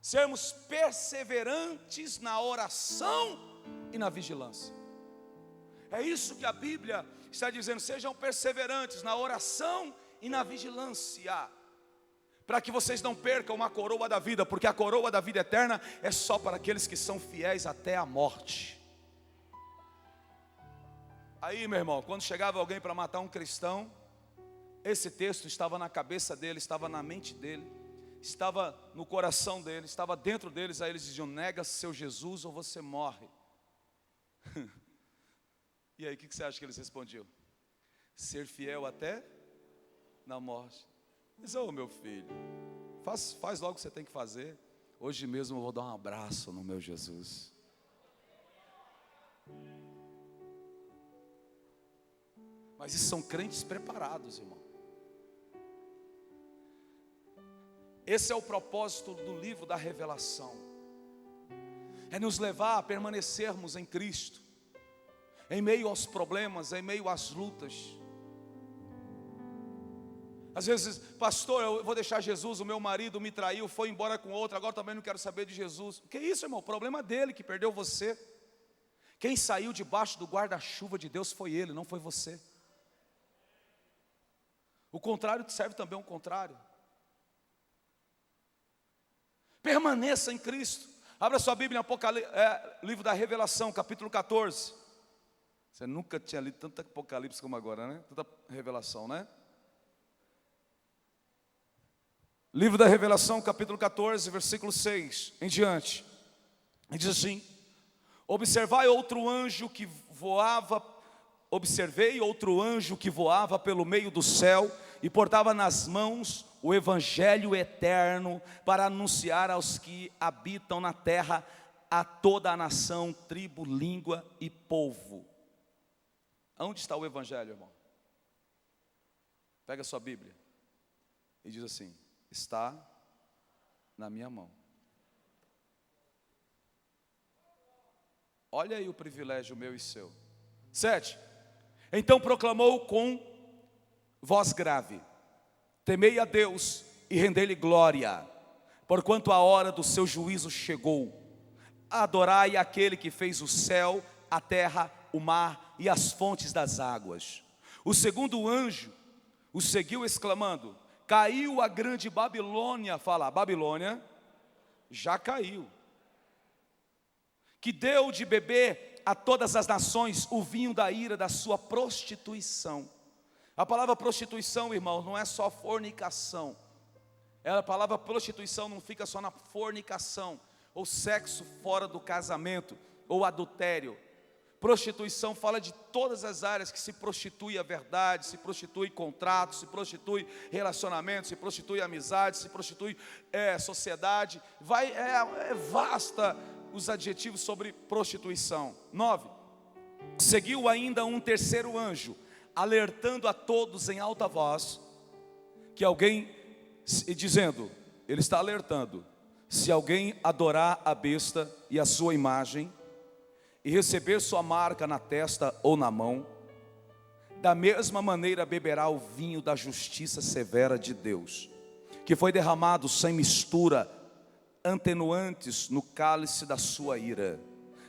sermos perseverantes na oração e na vigilância. É isso que a Bíblia está dizendo: sejam perseverantes na oração e na vigilância, para que vocês não percam uma coroa da vida, porque a coroa da vida eterna é só para aqueles que são fiéis até a morte. Aí, meu irmão, quando chegava alguém para matar um cristão, Esse texto estava na cabeça dele, estava na mente dele, estava no coração dele, estava dentro deles. Aí eles diziam: nega seu Jesus ou você morre. E aí o que você acha que eles respondiam? Ser fiel até na morte. Diz: ô meu filho, faz logo o que você tem que fazer. Hoje mesmo eu vou dar um abraço no meu Jesus. Mas isso são crentes preparados, irmão. Esse é o propósito do livro da Revelação. É nos levar a permanecermos em Cristo, em meio aos problemas, em meio às lutas. Às vezes: pastor, eu vou deixar Jesus, o meu marido me traiu, foi embora com outro, agora também não quero saber de Jesus. O que é isso, irmão? O problema dele, que perdeu você. Quem saiu debaixo do guarda-chuva de Deus foi ele, não foi você. O contrário serve também ao contrário. Permaneça em Cristo. Abra sua Bíblia em livro da Revelação, capítulo 14. Você nunca tinha lido tanto Apocalipse como agora, né? Tanta revelação, né? Livro da Revelação, capítulo 14, versículo 6 em diante. E diz assim: observei outro anjo que voava pelo meio do céu e portava nas mãos o evangelho eterno para anunciar aos que habitam na terra, a toda a nação, tribo, língua e povo. Onde está o evangelho, irmão? Pega a sua Bíblia e diz assim: está na minha mão. Olha aí o privilégio meu e seu. 7. Então proclamou com voz grave: temei a Deus e rendei-lhe glória, porquanto a hora do seu juízo chegou. Adorai aquele que fez o céu, a terra, o mar e as fontes das águas. O segundo anjo o seguiu exclamando: caiu a grande Babilônia. Fala, Babilônia já caiu, que deu de beber a todas as nações o vinho da ira da sua prostituição. A palavra prostituição, irmão, não é só fornicação. A palavra prostituição não fica só na fornicação, ou sexo fora do casamento, ou adultério. Prostituição fala de todas as áreas que se prostitui a verdade, se prostitui contrato, se prostitui relacionamento, se prostitui amizade, se prostitui sociedade. É vasta os adjetivos sobre prostituição. 9. Seguiu ainda um terceiro anjo, alertando a todos em alta voz, dizendo, ele está alertando: se alguém adorar a besta e a sua imagem, e receber sua marca na testa ou na mão, da mesma maneira beberá o vinho da justiça severa de Deus, que foi derramado sem mistura, atenuantes no cálice da sua ira,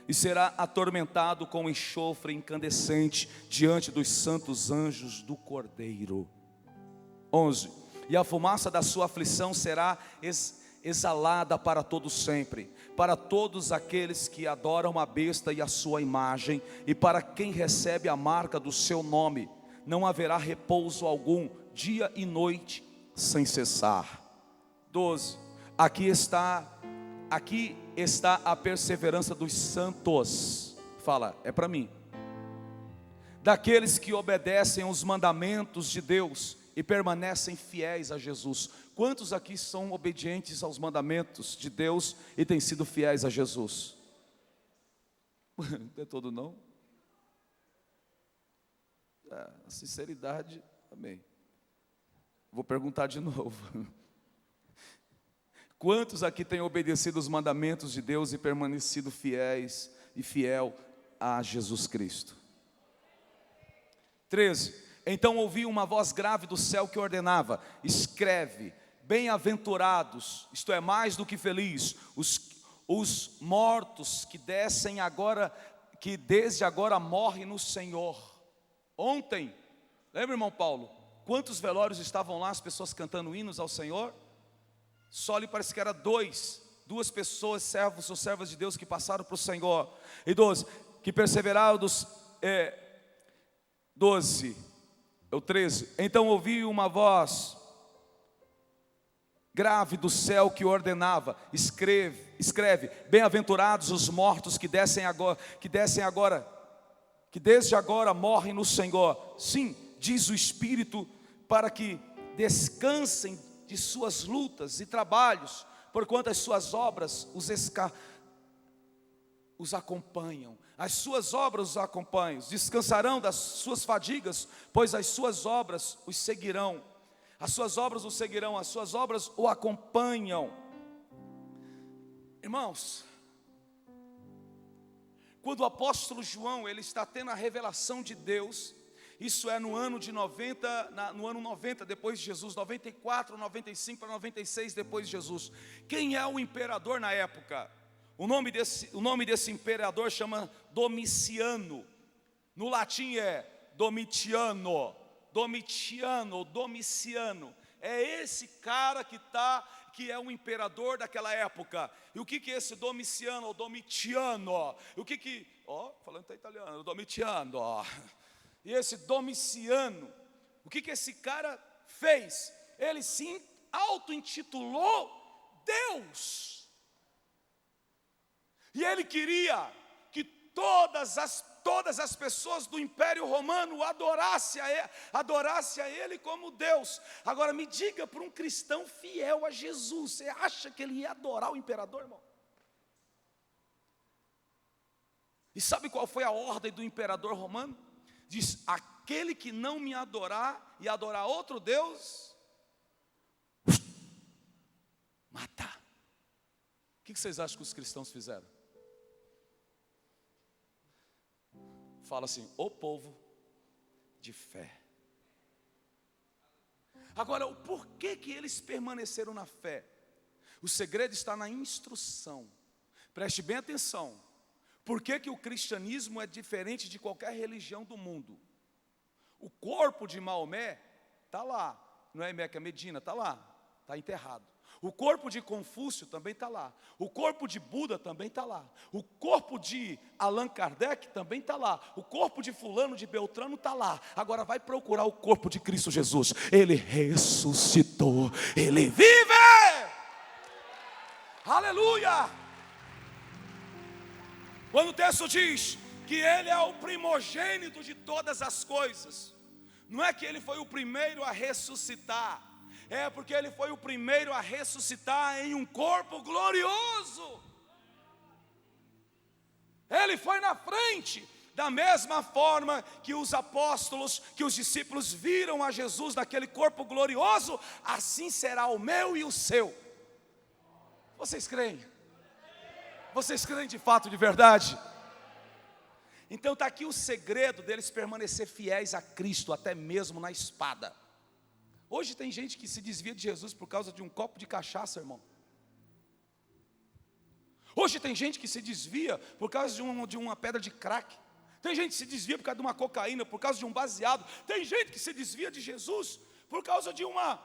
e será atormentado com enxofre incandescente diante dos santos anjos do Cordeiro. 11. E a fumaça da sua aflição será exalada para todo sempre, para todos aqueles que adoram a besta e a sua imagem, e para quem recebe a marca do seu nome. Não haverá repouso algum, dia e noite, sem cessar. 12. Aqui está a perseverança dos santos. Fala, é para mim. Daqueles que obedecem aos mandamentos de Deus e permanecem fiéis a Jesus. Quantos aqui são obedientes aos mandamentos de Deus e têm sido fiéis a Jesus? Não é todo não? A sinceridade, amém. Vou perguntar de novo. Quantos aqui têm obedecido os mandamentos de Deus e permanecido fiéis e fiel a Jesus Cristo? 13. Então ouvi uma voz grave do céu que ordenava: escreve, bem-aventurados, isto é, mais do que feliz, os mortos que desde agora morrem no Senhor. Ontem, lembra, irmão Paulo, quantos velórios estavam lá, as pessoas cantando hinos ao Senhor? Só lhe parece que era duas pessoas, servos ou servas de Deus, que passaram para o Senhor. E 12, que perseveraram 12, É o 13. Então ouvi uma voz grave do céu que ordenava: escreve, bem-aventurados os mortos que desde agora morrem no Senhor. Sim, diz o Espírito, para que descansem de suas lutas e trabalhos, porquanto as suas obras os acompanham. As suas obras os acompanham. Descansarão das suas fadigas, pois as suas obras os seguirão. As suas obras o seguirão, as suas obras o acompanham. Irmãos, quando o apóstolo João, ele está tendo a revelação de Deus, isso é no ano 90 depois de Jesus, 94, 95 para 96 depois de Jesus. Quem é o imperador na época? O nome desse imperador chama Domiciano. No latim é Domitiano. Domiciano. É esse cara que é o imperador daquela época. E o que é esse Domiciano ou Domitiano? Falando até italiano, Domitiano. E esse Domiciano, o que esse cara fez? Ele se auto-intitulou Deus. E ele queria que todas as pessoas do Império Romano adorassem a ele como Deus. Agora me diga, para um cristão fiel a Jesus, você acha que ele ia adorar o imperador, irmão? E sabe qual foi a ordem do imperador romano? Diz: aquele que não me adorar e adorar outro Deus, matar. O que vocês acham que os cristãos fizeram? Fala assim: o povo de fé. Agora, o porquê que eles permaneceram na fé? O segredo está na instrução. Preste bem atenção. Por que o cristianismo é diferente de qualquer religião do mundo? O corpo de Maomé está lá, não é Meca, Medina, está lá, está enterrado. O corpo de Confúcio também está lá. O corpo de Buda também está lá. O corpo de Allan Kardec também está lá. O corpo de fulano, de Beltrano está lá. Agora vai procurar o corpo de Cristo Jesus. Ele ressuscitou. Ele vive! Aleluia! Quando o texto diz que ele é o primogênito de todas as coisas, não é que ele foi o primeiro a ressuscitar, é porque ele foi o primeiro a ressuscitar em um corpo glorioso. Ele foi na frente, da mesma forma que os apóstolos, que os discípulos viram a Jesus naquele corpo glorioso, assim será o meu e o seu. Vocês creem? Vocês creem de fato, de verdade? Então está aqui o segredo deles permanecer fiéis a Cristo, até mesmo na espada. Hoje tem gente que se desvia de Jesus por causa de um copo de cachaça, irmão. Hoje tem gente que se desvia por causa de uma pedra de crack. Tem gente que se desvia por causa de uma cocaína, por causa de um baseado. Tem gente que se desvia de Jesus por causa de uma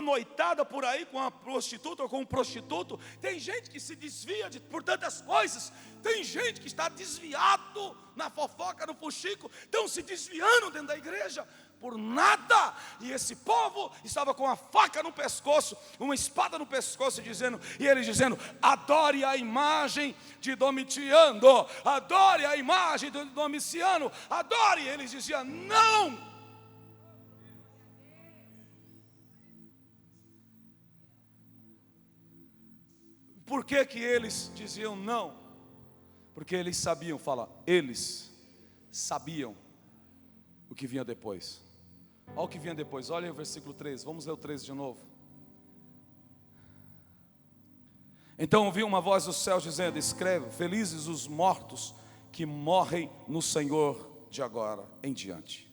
noitada por aí com uma prostituta ou com um prostituto. Tem gente que se desvia por tantas coisas. Tem gente que está desviado na fofoca, no fuxico. Estão se desviando dentro da igreja por nada. E esse povo estava com a faca no pescoço, uma espada no pescoço, e ele dizendo: adore a imagem de Domitiano, adore a imagem de Domiciano, adore. E eles diziam: não. Por que eles diziam não? Porque eles sabiam, eles sabiam o que vinha depois. Olha o que vinha depois, olha o versículo 13, vamos ler o 13 de novo. Então ouvi uma voz do céu dizendo: escreve, felizes os mortos que morrem no Senhor de agora em diante.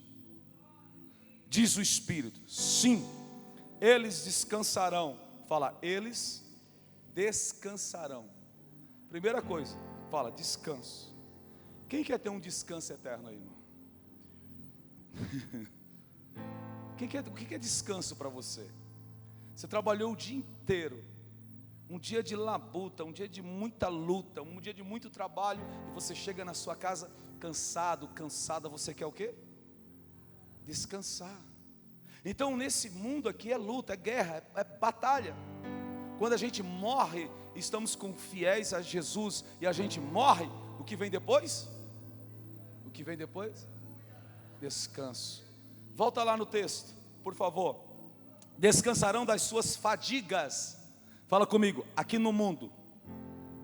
Diz o Espírito: sim, eles descansarão. Eles descansarão. Primeira coisa, descanso. Quem quer ter um descanso eterno aí, irmão? O que é descanso para você? Você trabalhou o dia inteiro, um dia de labuta, um dia de muita luta, um dia de muito trabalho, e você chega na sua casa cansado, cansada. Você quer o quê? descansar. Então nesse mundo aqui é luta, é guerra, é batalha. Quando a gente morre, estamos com fiéis a Jesus, e a gente morre, o que vem depois? O que vem depois? Descanso. Volta lá no texto, por favor. Descansarão das suas fadigas. Fala comigo, aqui no mundo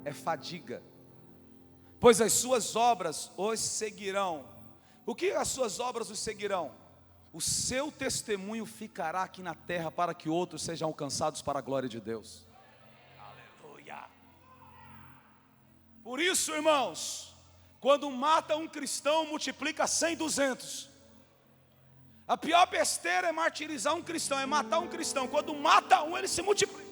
é fadiga, pois as suas obras os seguirão. O que as suas obras os seguirão? O seu testemunho ficará aqui na terra, para que outros sejam alcançados para a glória de Deus. Aleluia. Por isso, irmãos, quando mata um cristão, multiplica 100, 200. A pior besteira é martirizar um cristão, é matar um cristão. Quando mata um, ele se multiplica.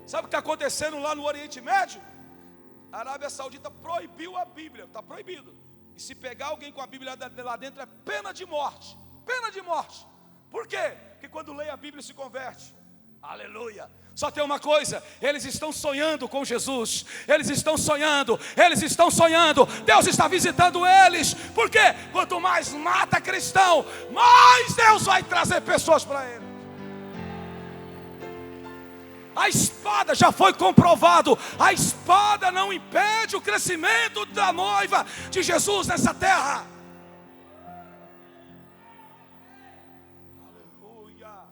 Sabe o que está acontecendo lá no Oriente Médio? A Arábia Saudita proibiu a Bíblia, está proibido. E se pegar alguém com a Bíblia lá dentro, é pena de morte. Pena de morte. Por quê? Porque quando lê a Bíblia se converte. Aleluia. Só tem uma coisa, eles estão sonhando com Jesus. Eles estão sonhando, eles estão sonhando. Deus está visitando eles. Por quê? Quanto mais mata cristão, mais Deus vai trazer pessoas para ele. A espada, já foi comprovado, a espada não impede o crescimento da noiva de Jesus nessa terra. Aleluia.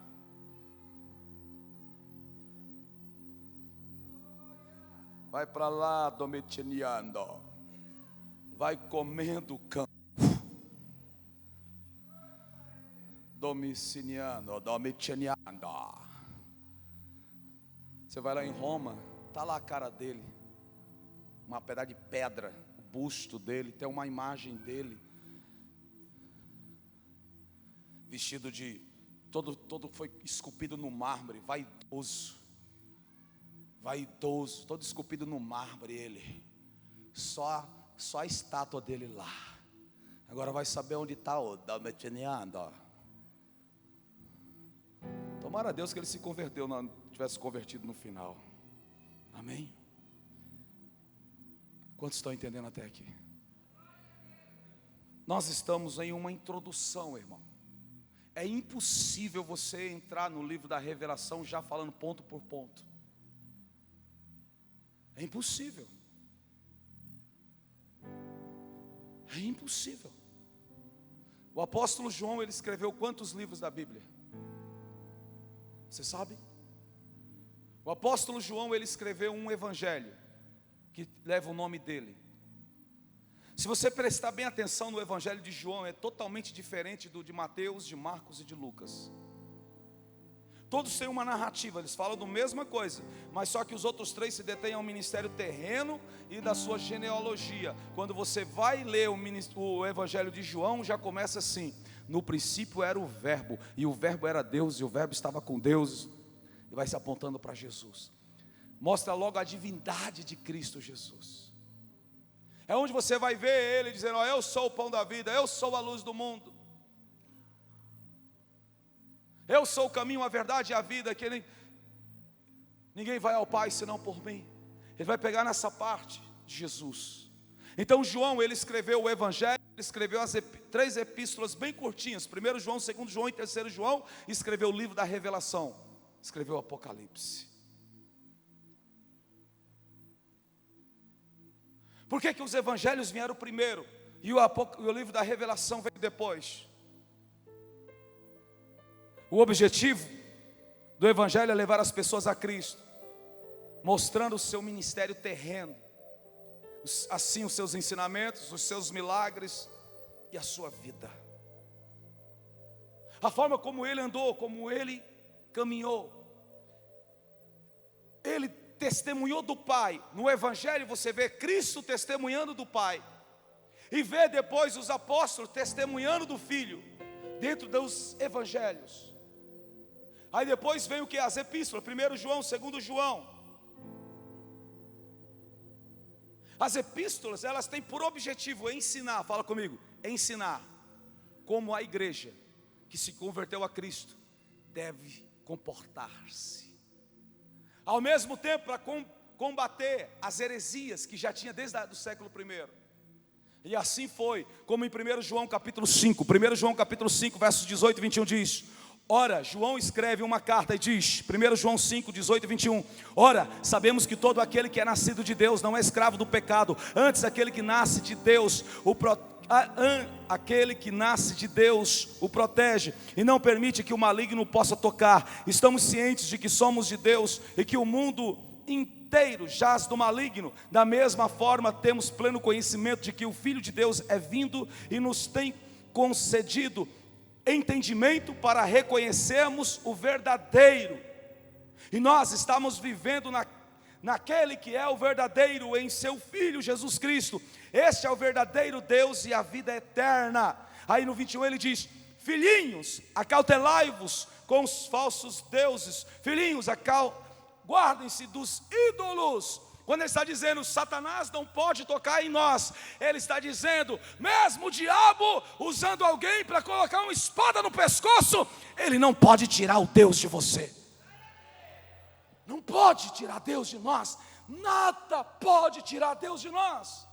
Vai para lá, Domitiano. Vai comendo campo. Domitiano. Você vai lá em Roma, está lá a cara dele, uma pedaço de pedra, o busto dele, tem uma imagem dele, vestido de, todo foi esculpido no mármore, vaidoso, todo esculpido no mármore ele, só a estátua dele lá. Agora vai saber onde está o Domitiano. Tomara a Deus que ele se converteu, tivesse convertido no final. Amém? Quantos estão entendendo até aqui? Nós estamos em uma introdução, irmão. É impossível você entrar no livro da Revelação já falando ponto por ponto. É impossível. É impossível. O apóstolo João, ele escreveu quantos livros da Bíblia? Você sabe? O apóstolo João, ele escreveu um evangelho que leva o nome dele. Se você prestar bem atenção no evangelho de João, é totalmente diferente do de Mateus, de Marcos e de Lucas. Todos têm uma narrativa, eles falam da mesma coisa, mas só que os outros três se detêm ao ministério terreno e da sua genealogia. Quando você vai ler o evangelho de João, já começa assim: no princípio era o verbo, e o verbo era Deus, e o verbo estava com Deus. E vai se apontando para Jesus. Mostra logo a divindade de Cristo Jesus. É onde você vai ver ele dizendo: ó, eu sou o pão da vida, eu sou a luz do mundo, eu sou o caminho, a verdade e a vida, que ninguém vai ao Pai senão por mim. Ele vai pegar nessa parte de Jesus. Então João, ele escreveu o evangelho, ele escreveu as 3 epístolas bem curtinhas, 1 João, 2 João e 3 João, e escreveu o livro da Revelação, escreveu o Apocalipse. Por que os evangelhos vieram primeiro e o livro da Revelação veio depois? O objetivo do evangelho é levar as pessoas a Cristo, mostrando o seu ministério terreno, assim os seus ensinamentos, os seus milagres e a sua vida, a forma como ele andou, como ele caminhou. Ele testemunhou do Pai. No evangelho você vê Cristo testemunhando do Pai, e vê depois os apóstolos testemunhando do Filho, dentro dos evangelhos. Aí depois vem o que? As epístolas, 1 João, 2 João. As epístolas, elas têm por objetivo ensinar, fala comigo, ensinar como a igreja que se converteu a Cristo deve comportar-se. Ao mesmo tempo, para combater as heresias que já tinha desde o século I. E assim foi, como em 1 João capítulo 5, 1 João capítulo 5, versos 18 e 21 diz: ora, João escreve uma carta e diz, 1 João 5, 18 e 21, ora, sabemos que todo aquele que é nascido de Deus não é escravo do pecado, antes aquele que nasce de Deus aquele que nasce de Deus o protege e não permite que o maligno possa tocar. Estamos cientes de que somos de Deus e que o mundo inteiro jaz do maligno. Da mesma forma, temos pleno conhecimento de que o Filho de Deus é vindo e nos tem concedido entendimento para reconhecermos o verdadeiro. E nós estamos vivendo naquele que é o verdadeiro, em seu Filho Jesus Cristo. Este é o verdadeiro Deus e a vida eterna. Aí no 21 ele diz: filhinhos, acautelai-vos com os falsos deuses. Filhinhos, guardem-se dos ídolos. Quando ele está dizendo Satanás não pode tocar em nós, ele está dizendo, mesmo o diabo usando alguém para colocar uma espada no pescoço, ele não pode tirar o Deus de você. Não pode tirar Deus de nós. Nada pode tirar Deus de nós.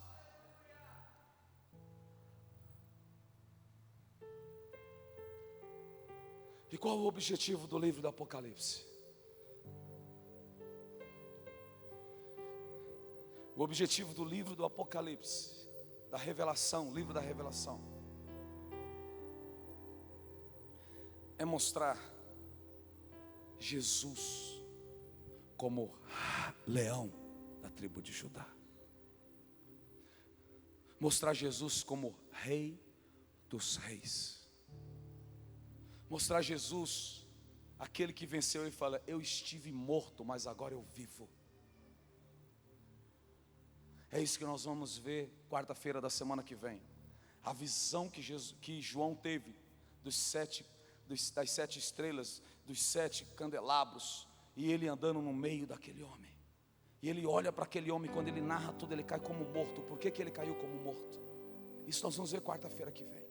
E qual o objetivo do livro do Apocalipse? O objetivo do livro do Apocalipse, da revelação, livro da revelação, é mostrar Jesus como leão da tribo de Judá. Mostrar Jesus como rei dos reis. Mostrar Jesus, aquele que venceu e fala, eu estive morto, mas agora eu vivo. É isso que nós vamos ver quarta-feira da semana que vem. A visão que João teve das 7 estrelas, dos 7 candelabros, e ele andando no meio daquele homem. E ele olha para aquele homem, quando ele narra tudo, ele cai como morto. Por que ele caiu como morto? Isso nós vamos ver quarta-feira que vem.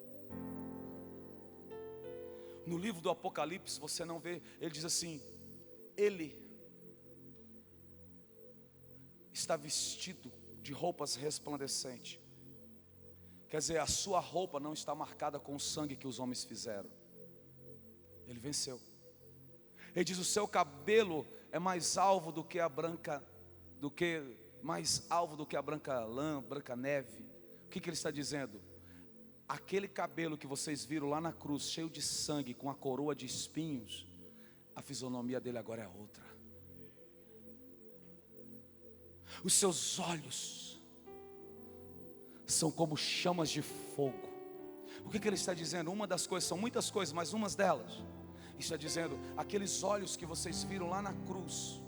No livro do Apocalipse você não vê, ele diz assim, ele está vestido de roupas resplandecentes. Quer dizer, a sua roupa não está marcada com o sangue que os homens fizeram. Ele venceu. Ele diz, o seu cabelo é mais alvo do que a branca, mais alvo do que a branca lã, branca neve. O que ele está dizendo? Aquele cabelo que vocês viram lá na cruz, cheio de sangue, com a coroa de espinhos, a fisionomia dele agora é outra. Os seus olhos são como chamas de fogo. O que ele está dizendo? Uma das coisas, são muitas coisas, mas umas delas, está dizendo, aqueles olhos que vocês viram lá na cruz,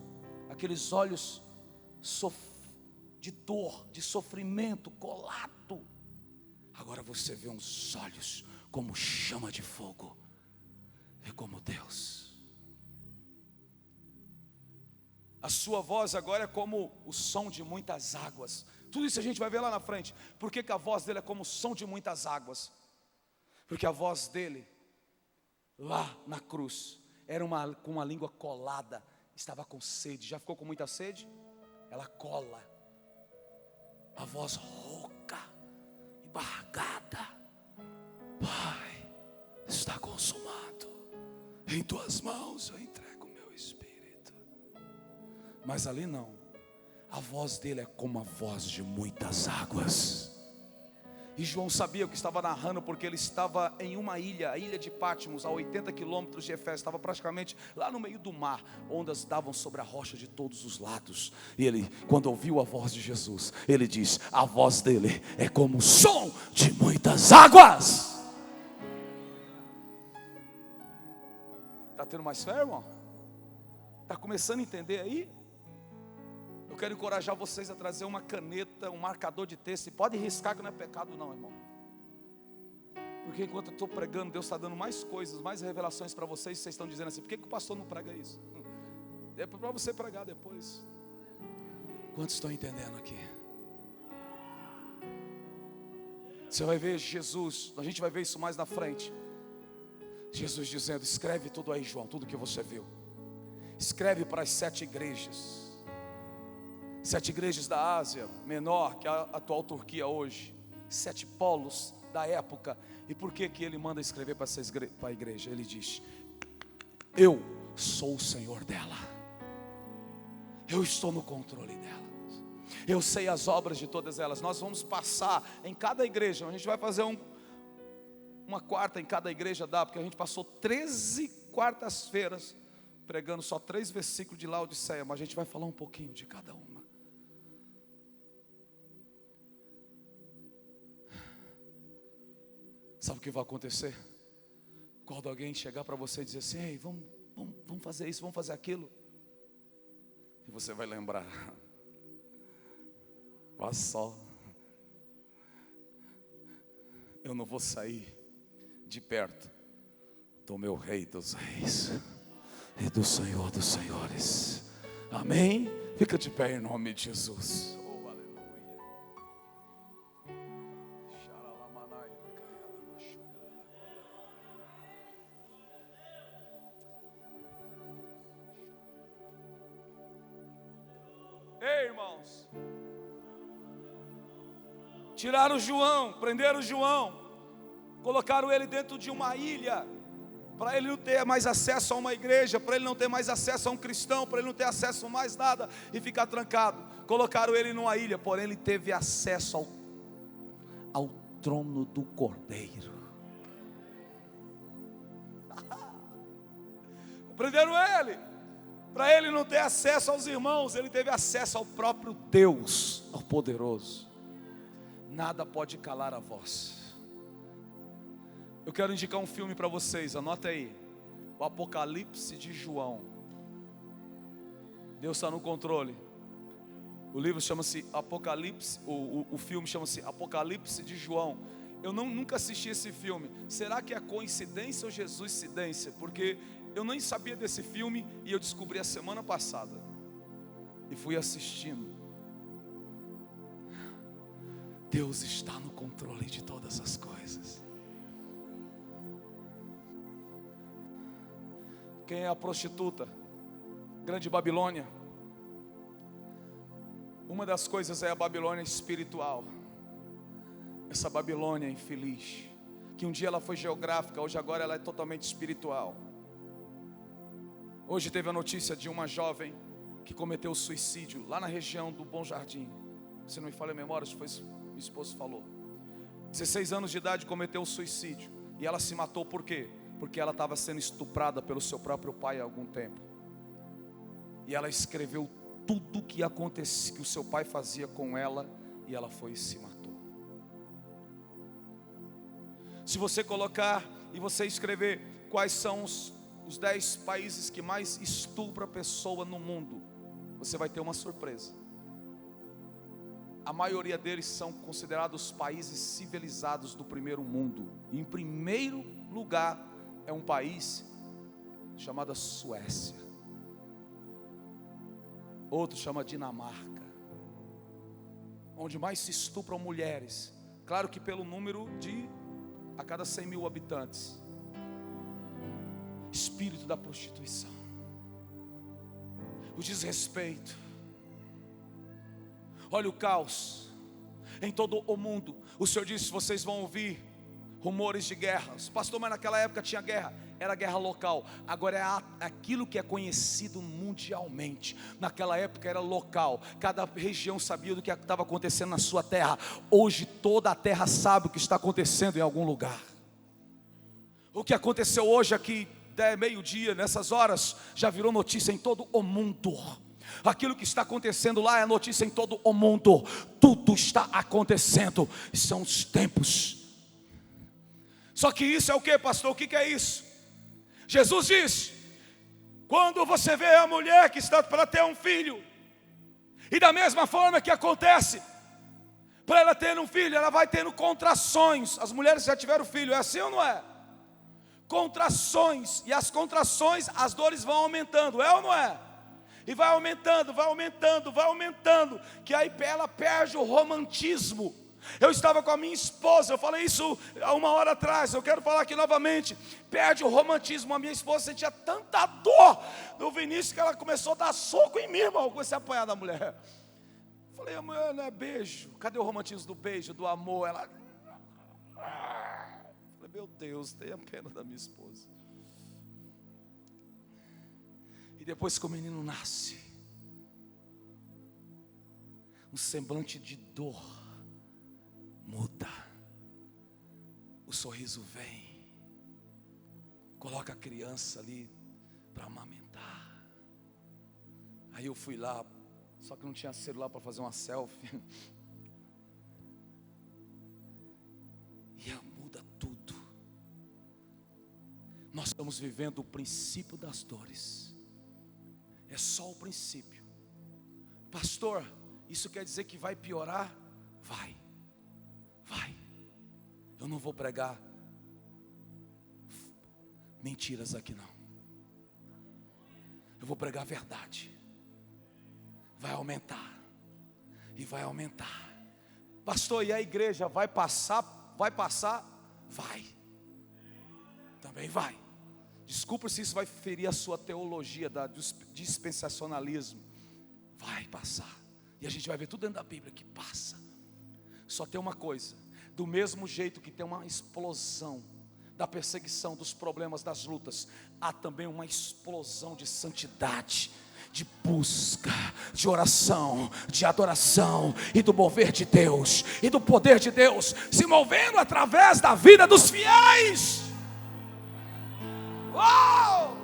aqueles olhos de dor, de sofrimento, colado, agora você vê uns olhos como chama de fogo, é como Deus. A sua voz agora é como o som de muitas águas. Tudo isso a gente vai ver lá na frente. Por que a voz dele é como o som de muitas águas? Porque a voz dele, lá na cruz, era com uma língua colada, estava com sede. Já ficou com muita sede? Ela cola. A voz rouca, embargada. Pai, está consumado. Em tuas mãos eu entrego o meu espírito. Mas ali não. A voz dele é como a voz de muitas águas. E João sabia o que estava narrando, porque ele estava em uma ilha, a ilha de Patmos, a 80 quilômetros de Efésio. Estava praticamente lá no meio do mar. Ondas davam sobre a rocha de todos os lados. E ele, quando ouviu a voz de Jesus, ele diz, a voz dele é como o som de muitas águas. Está tendo mais fé, irmão? Está começando a entender aí? Eu quero encorajar vocês a trazer uma caneta, um marcador de texto. E pode riscar que não é pecado não, irmão. Porque enquanto eu estou pregando, Deus está dando mais coisas, mais revelações para vocês. Vocês estão dizendo assim, por que o pastor não prega isso? É para você pregar depois. Quantos estão entendendo aqui? Você vai ver Jesus, a gente vai ver isso mais na frente. Jesus dizendo, escreve tudo aí, João, tudo que você viu. Escreve para as 7 igrejas. 7 igrejas da Ásia Menor, que é a atual Turquia hoje. 7 polos da época. E por que ele manda escrever para a igreja? Ele diz: eu sou o Senhor dela, eu estou no controle dela, eu sei as obras de todas elas. Nós vamos passar em cada igreja, a gente vai fazer uma quarta em cada igreja, porque a gente passou 13 quartas-feiras pregando só 3 versículos de Laodiceia, mas a gente vai falar um pouquinho de cada uma. Sabe o que vai acontecer? Quando alguém chegar para você e dizer assim: ei, vamos fazer isso, vamos fazer aquilo, e você vai lembrar: olha só, eu não vou sair de perto do meu Rei dos Reis e do Senhor dos Senhores. Amém? Fica de pé em nome de Jesus. Oh, aleluia. Ei, irmãos, tiraram João, prenderam João, colocaram ele dentro de uma ilha, para ele não ter mais acesso a uma igreja, para ele não ter mais acesso a um cristão, para ele não ter acesso a mais nada e ficar trancado. Colocaram ele numa ilha, porém ele teve acesso ao trono do Cordeiro. Prenderam ele, para ele não ter acesso aos irmãos, ele teve acesso ao próprio Deus, ao poderoso. Nada pode calar a voz. Eu quero indicar um filme para vocês, anota aí: o Apocalipse de João. Deus está no controle. O livro chama-se Apocalipse, o filme chama-se Apocalipse de João. Eu nunca assisti esse filme. Será que é coincidência ou Jesuscidência? Porque eu nem sabia desse filme e eu descobri a semana passada e fui assistindo. Deus está no controle de todas as coisas. Quem é a prostituta? Grande Babilônia. Uma das coisas é a Babilônia espiritual. Essa Babilônia infeliz, que um dia ela foi geográfica, hoje agora ela é totalmente espiritual. Hoje teve a notícia de uma jovem que cometeu suicídio lá na região do Bom Jardim. Se não me falha a memória, foi isso que meu esposo falou. 16 anos de idade, cometeu suicídio. E ela se matou por quê? Porque ela estava sendo estuprada pelo seu próprio pai há algum tempo. E ela escreveu tudo que acontecia, que o seu pai fazia com ela, e ela foi e se matou. Se você colocar e você escrever quais são os 10 países que mais estupram a pessoa no mundo, você vai ter uma surpresa. A maioria deles são considerados países civilizados do primeiro mundo. E em primeiro lugar é um país chamado Suécia. Outro chama Dinamarca, onde mais se estupram mulheres. Claro que pelo número de a cada 100 mil habitantes. Espírito da prostituição, o desrespeito. Olha o caos em todo o mundo. O Senhor disse: vocês vão ouvir rumores de guerras. Pastor, mas naquela época tinha guerra. Era guerra local. Agora é aquilo que é conhecido mundialmente. Naquela época era local. Cada região sabia do que estava acontecendo na sua terra. Hoje toda a terra sabe o que está acontecendo em algum lugar. O que aconteceu hoje aqui, até meio-dia, nessas horas, já virou notícia em todo o mundo. Aquilo que está acontecendo lá é notícia em todo o mundo. Tudo está acontecendo. São os tempos. Só que isso é o que, pastor? O que é isso? Jesus disse: quando você vê a mulher que está para ter um filho, e da mesma forma que acontece, para ela ter um filho, ela vai tendo contrações. As mulheres já tiveram filho, é assim ou não é? Contrações, e as contrações, as dores vão aumentando, é ou não é? E vai aumentando, vai aumentando, vai aumentando, que aí ela perde o romantismo. Eu estava com a minha esposa, eu falei isso há 1 hora atrás, eu quero falar aqui novamente. Perde o romantismo. A minha esposa sentia tanta dor no Vinícius que ela começou a dar soco em mim, irmão. Eu comecei a apanhar da mulher. Falei: a mulher não é beijo, cadê o romantismo do beijo, do amor? Ela: meu Deus, tenha pena da minha esposa. E depois que o menino nasce, um semblante de dor muda, o sorriso vem, coloca a criança ali para amamentar. Aí eu fui lá, só que não tinha celular para fazer uma selfie. E muda tudo. Nós estamos vivendo o princípio das dores. É só o princípio. Pastor, isso quer dizer que vai piorar? Vai. Eu não vou pregar mentiras aqui não. Eu vou pregar a verdade. Vai aumentar. E vai aumentar. Pastor, e a igreja vai passar? Vai passar? Vai. Também vai. Desculpa se isso vai ferir a sua teologia do dispensacionalismo. Vai passar. E a gente vai ver tudo dentro da Bíblia que passa. Só tem uma coisa: do mesmo jeito que tem uma explosão da perseguição, dos problemas, das lutas, há também uma explosão de santidade, de busca, de oração, de adoração e do mover de Deus e do poder de Deus se movendo através da vida dos fiéis. Uau!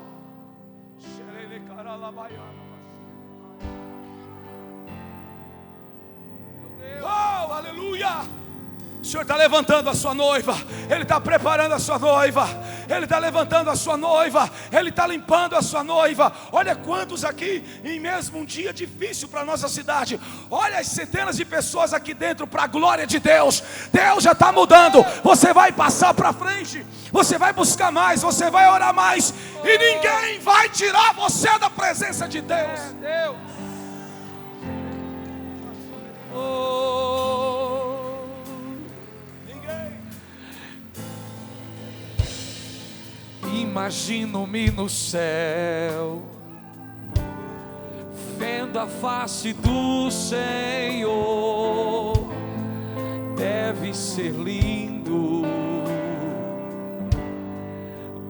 Oh, aleluia! O Senhor está levantando a sua noiva, Ele está preparando a sua noiva, Ele está levantando a sua noiva, Ele está limpando a sua noiva. Olha quantos aqui, em mesmo um dia difícil para a nossa cidade, olha as centenas de pessoas aqui dentro para a glória de Deus. Deus já está mudando, você vai passar para frente, você vai buscar mais, você vai orar mais, e ninguém vai tirar você da presença de Deus. Imagino-me no céu, vendo a face do Senhor. Deve ser lindo,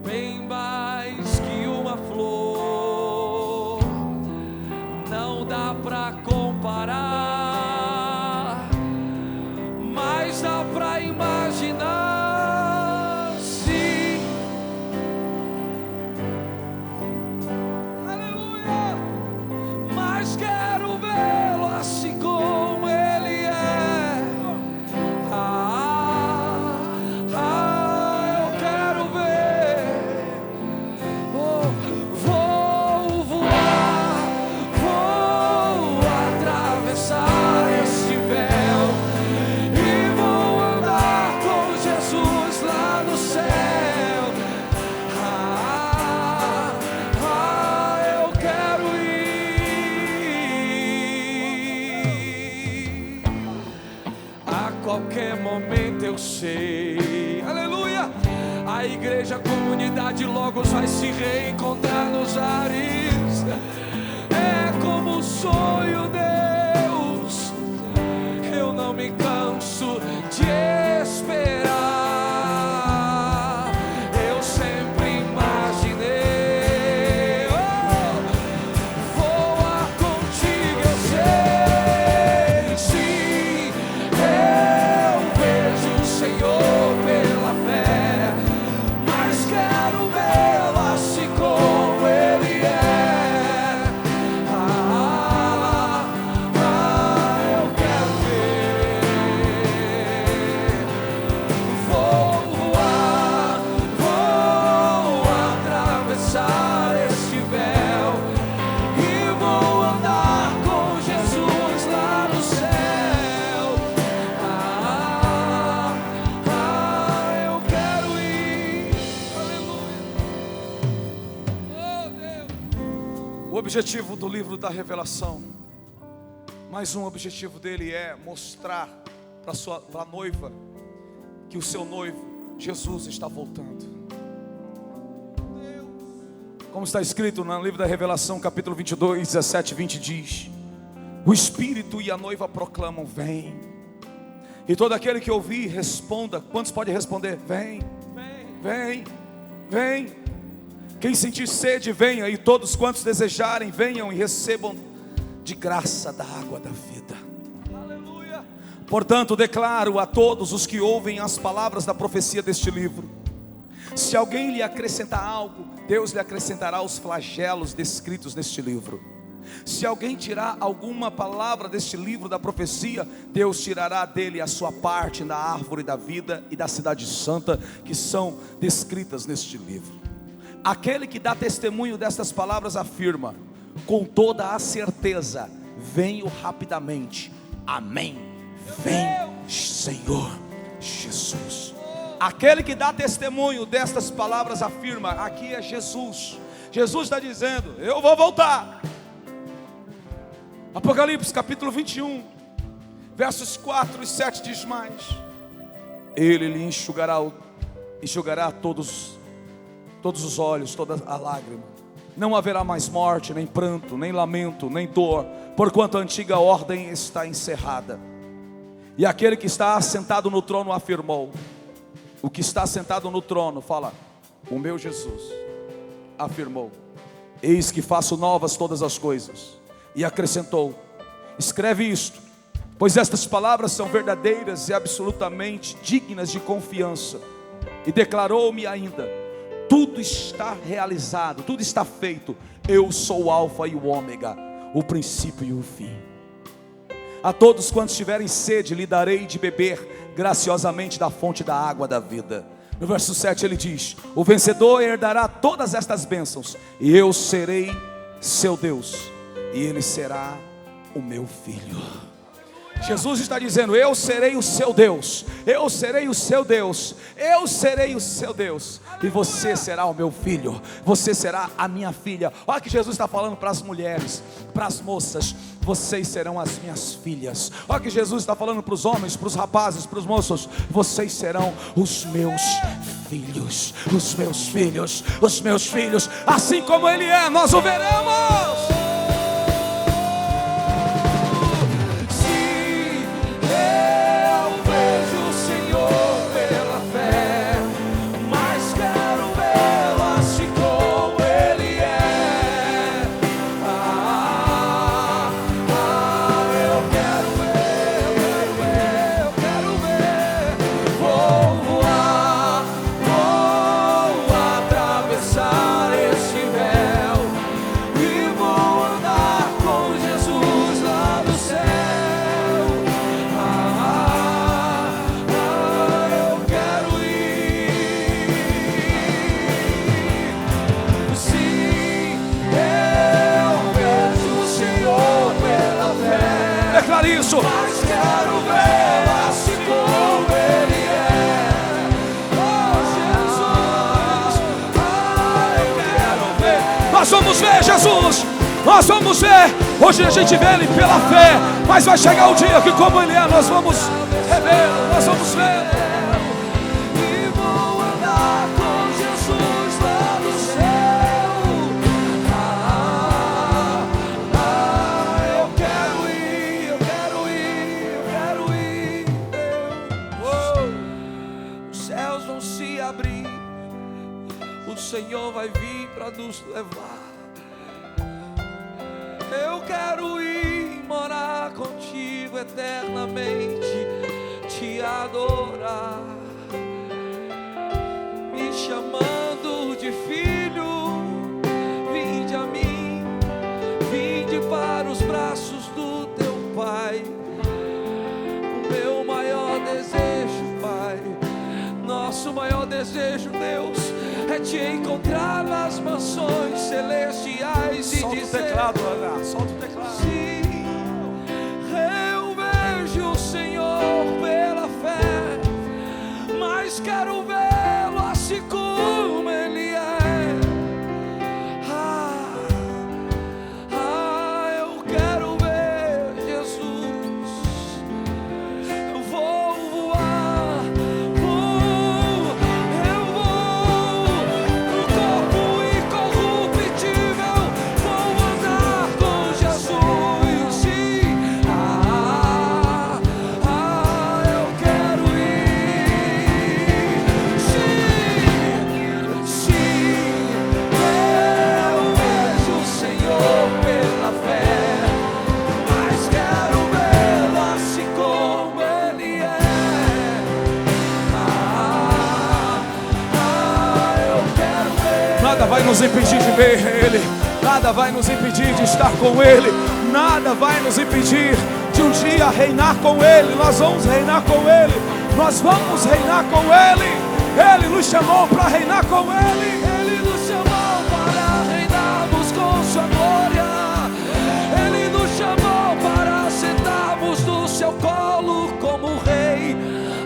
bem mais que uma flor. Não dá pra comparar, mas dá pra imaginar. Quero vê-lo assim como Ele é. Eu quero ver. Vou voar, vou atravessar este véu e vou andar com Jesus lá no céu. Eu quero ir. Qualquer momento eu sei, aleluia, a igreja, a comunidade Logos vai se reencontrar nos ares. É como um sonho, Deus, eu não me canso de esperar. Eu sempre imaginei voar contigo, eu sei, sim. Senhor, pela fé, mas quero vê-lo assim como Ele é. Eu quero ver. Vou voar, vou atravessar este véu e vou andar com Jesus lá no céu. O objetivo do livro da Revelação, mais um objetivo dele é mostrar para a noiva que o seu noivo, Jesus, está voltando. Como está escrito no livro da Revelação, capítulo 22, 17 e 20 diz: o Espírito e a noiva proclamam: vem. E todo aquele que ouvir, responda. Quantos podem responder? Vem. Vem, vem. Quem sentir sede, venha, e todos quantos desejarem, venham e recebam de graça da água da vida. Aleluia. Portanto, declaro a todos os que ouvem as palavras da profecia deste livro: se alguém lhe acrescentar algo, Deus lhe acrescentará os flagelos descritos neste livro. Se alguém tirar alguma palavra deste livro da profecia, Deus tirará dele a sua parte na árvore da vida e da cidade santa, que são descritas neste livro. Aquele que dá testemunho destas palavras afirma com toda a certeza: venho rapidamente. Amém. Vem, Senhor Jesus. Aquele que dá testemunho destas palavras afirma, aqui é Jesus. Jesus está dizendo: eu vou voltar. Apocalipse capítulo 21, versos 4 e 7 diz mais: Ele lhe enxugará todos os olhos, toda a lágrima. Não haverá mais morte, nem pranto, nem lamento, nem dor, porquanto a antiga ordem está encerrada. E aquele que está assentado no trono afirmou. O que está sentado no trono fala: o meu Jesus afirmou: eis que faço novas todas as coisas. E acrescentou: escreve isto, pois estas palavras são verdadeiras e absolutamente dignas de confiança. E declarou-me ainda: tudo está realizado, tudo está feito. Eu sou o alfa e o ômega, o princípio e o fim. A todos quantos tiverem sede, lhe darei de beber graciosamente da fonte da água da vida. No verso 7 ele diz: o vencedor herdará todas estas bênçãos, e eu serei seu Deus, e ele será o meu filho. Jesus está dizendo: eu serei o seu Deus, eu serei o seu Deus, eu serei o seu Deus, e você será o meu filho, você será a minha filha. Olha que Jesus está falando para as mulheres, para as moças: vocês serão as minhas filhas. Olha que Jesus está falando para os homens, para os rapazes, para os moços: vocês serão os meus filhos, os meus filhos, os meus filhos. Assim como Ele é, nós o veremos. Isso. Mas quero ver assim como Ele é. Oh Jesus, eu quero ver. Nós vamos ver Jesus, nós vamos ver. Hoje a gente vê Ele pela fé, mas vai chegar o dia que como Ele é, nós vamos revê-lo, nós vamos ver. O Senhor vai vir para nos levar. Eu quero ir morar contigo eternamente, te adorar, me chamando de filho. Vinde a mim, vinde para os braços do teu Pai. O meu maior desejo, Pai, nosso maior desejo, Deus, é te encontrar nas mansões celestiais e solta dizer: o teclado, Ana, solta o teclado. Sim, eu vejo o Senhor pela fé, mas quero vê-lo assim como Ele é. Eu quero ver Jesus. Eu vou voar, eu vou no corpo incorruptível, vou andar com Jesus. Sim, eu quero ir. Nada vai nos impedir de ver Ele. Nada vai nos impedir de estar com Ele. Nada vai nos impedir de um dia reinar com Ele. Nós vamos reinar com Ele. Nós vamos reinar com Ele. Ele nos chamou para reinar com Ele. Ele nos chamou para reinarmos com sua glória. Ele nos chamou para sentarmos no seu colo como rei.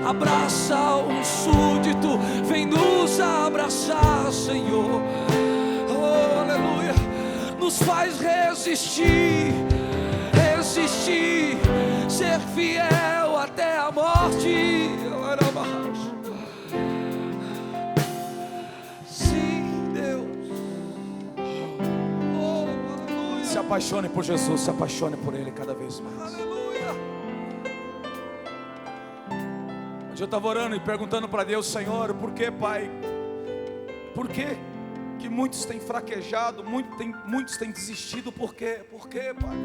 Abraça um súdito, vem nos abraçar, Senhor. Oh, aleluia. Nos faz resistir, ser fiel até a morte. Sim, Deus. Oh, aleluia. Se apaixone por Jesus, se apaixone por Ele cada vez mais. Aleluia. Eu estava orando e perguntando para Deus: Senhor, por que, Pai? Por que que muitos têm fraquejado, muitos têm desistido? Por quê? Por quê, Pai?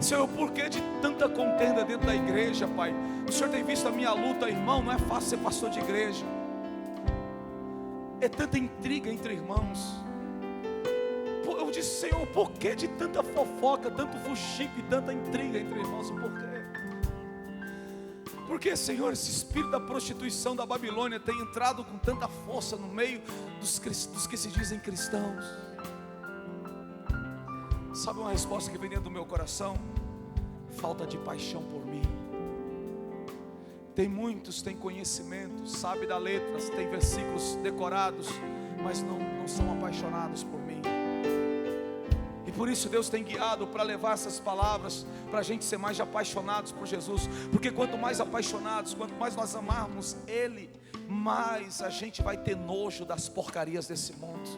Senhor, por que de tanta contenda dentro da igreja, Pai? O Senhor tem visto a minha luta, irmão. Não é fácil ser pastor de igreja. É tanta intriga entre irmãos. Eu disse: Senhor, por que de tanta fofoca, tanto fuxico e tanta intriga entre irmãos? Por quê? Porque, Senhor, esse espírito da prostituição da Babilônia tem entrado com tanta força no meio dos que se dizem cristãos. Sabe uma resposta que vem dentro do meu coração? Falta de paixão por mim. Tem muitos, tem conhecimento, sabe da letra, tem versículos decorados, mas não são apaixonados por mim. E por isso Deus tem guiado para levar essas palavras, para a gente ser mais apaixonados por Jesus. Porque quanto mais apaixonados, quanto mais nós amarmos Ele, mais a gente vai ter nojo das porcarias desse mundo.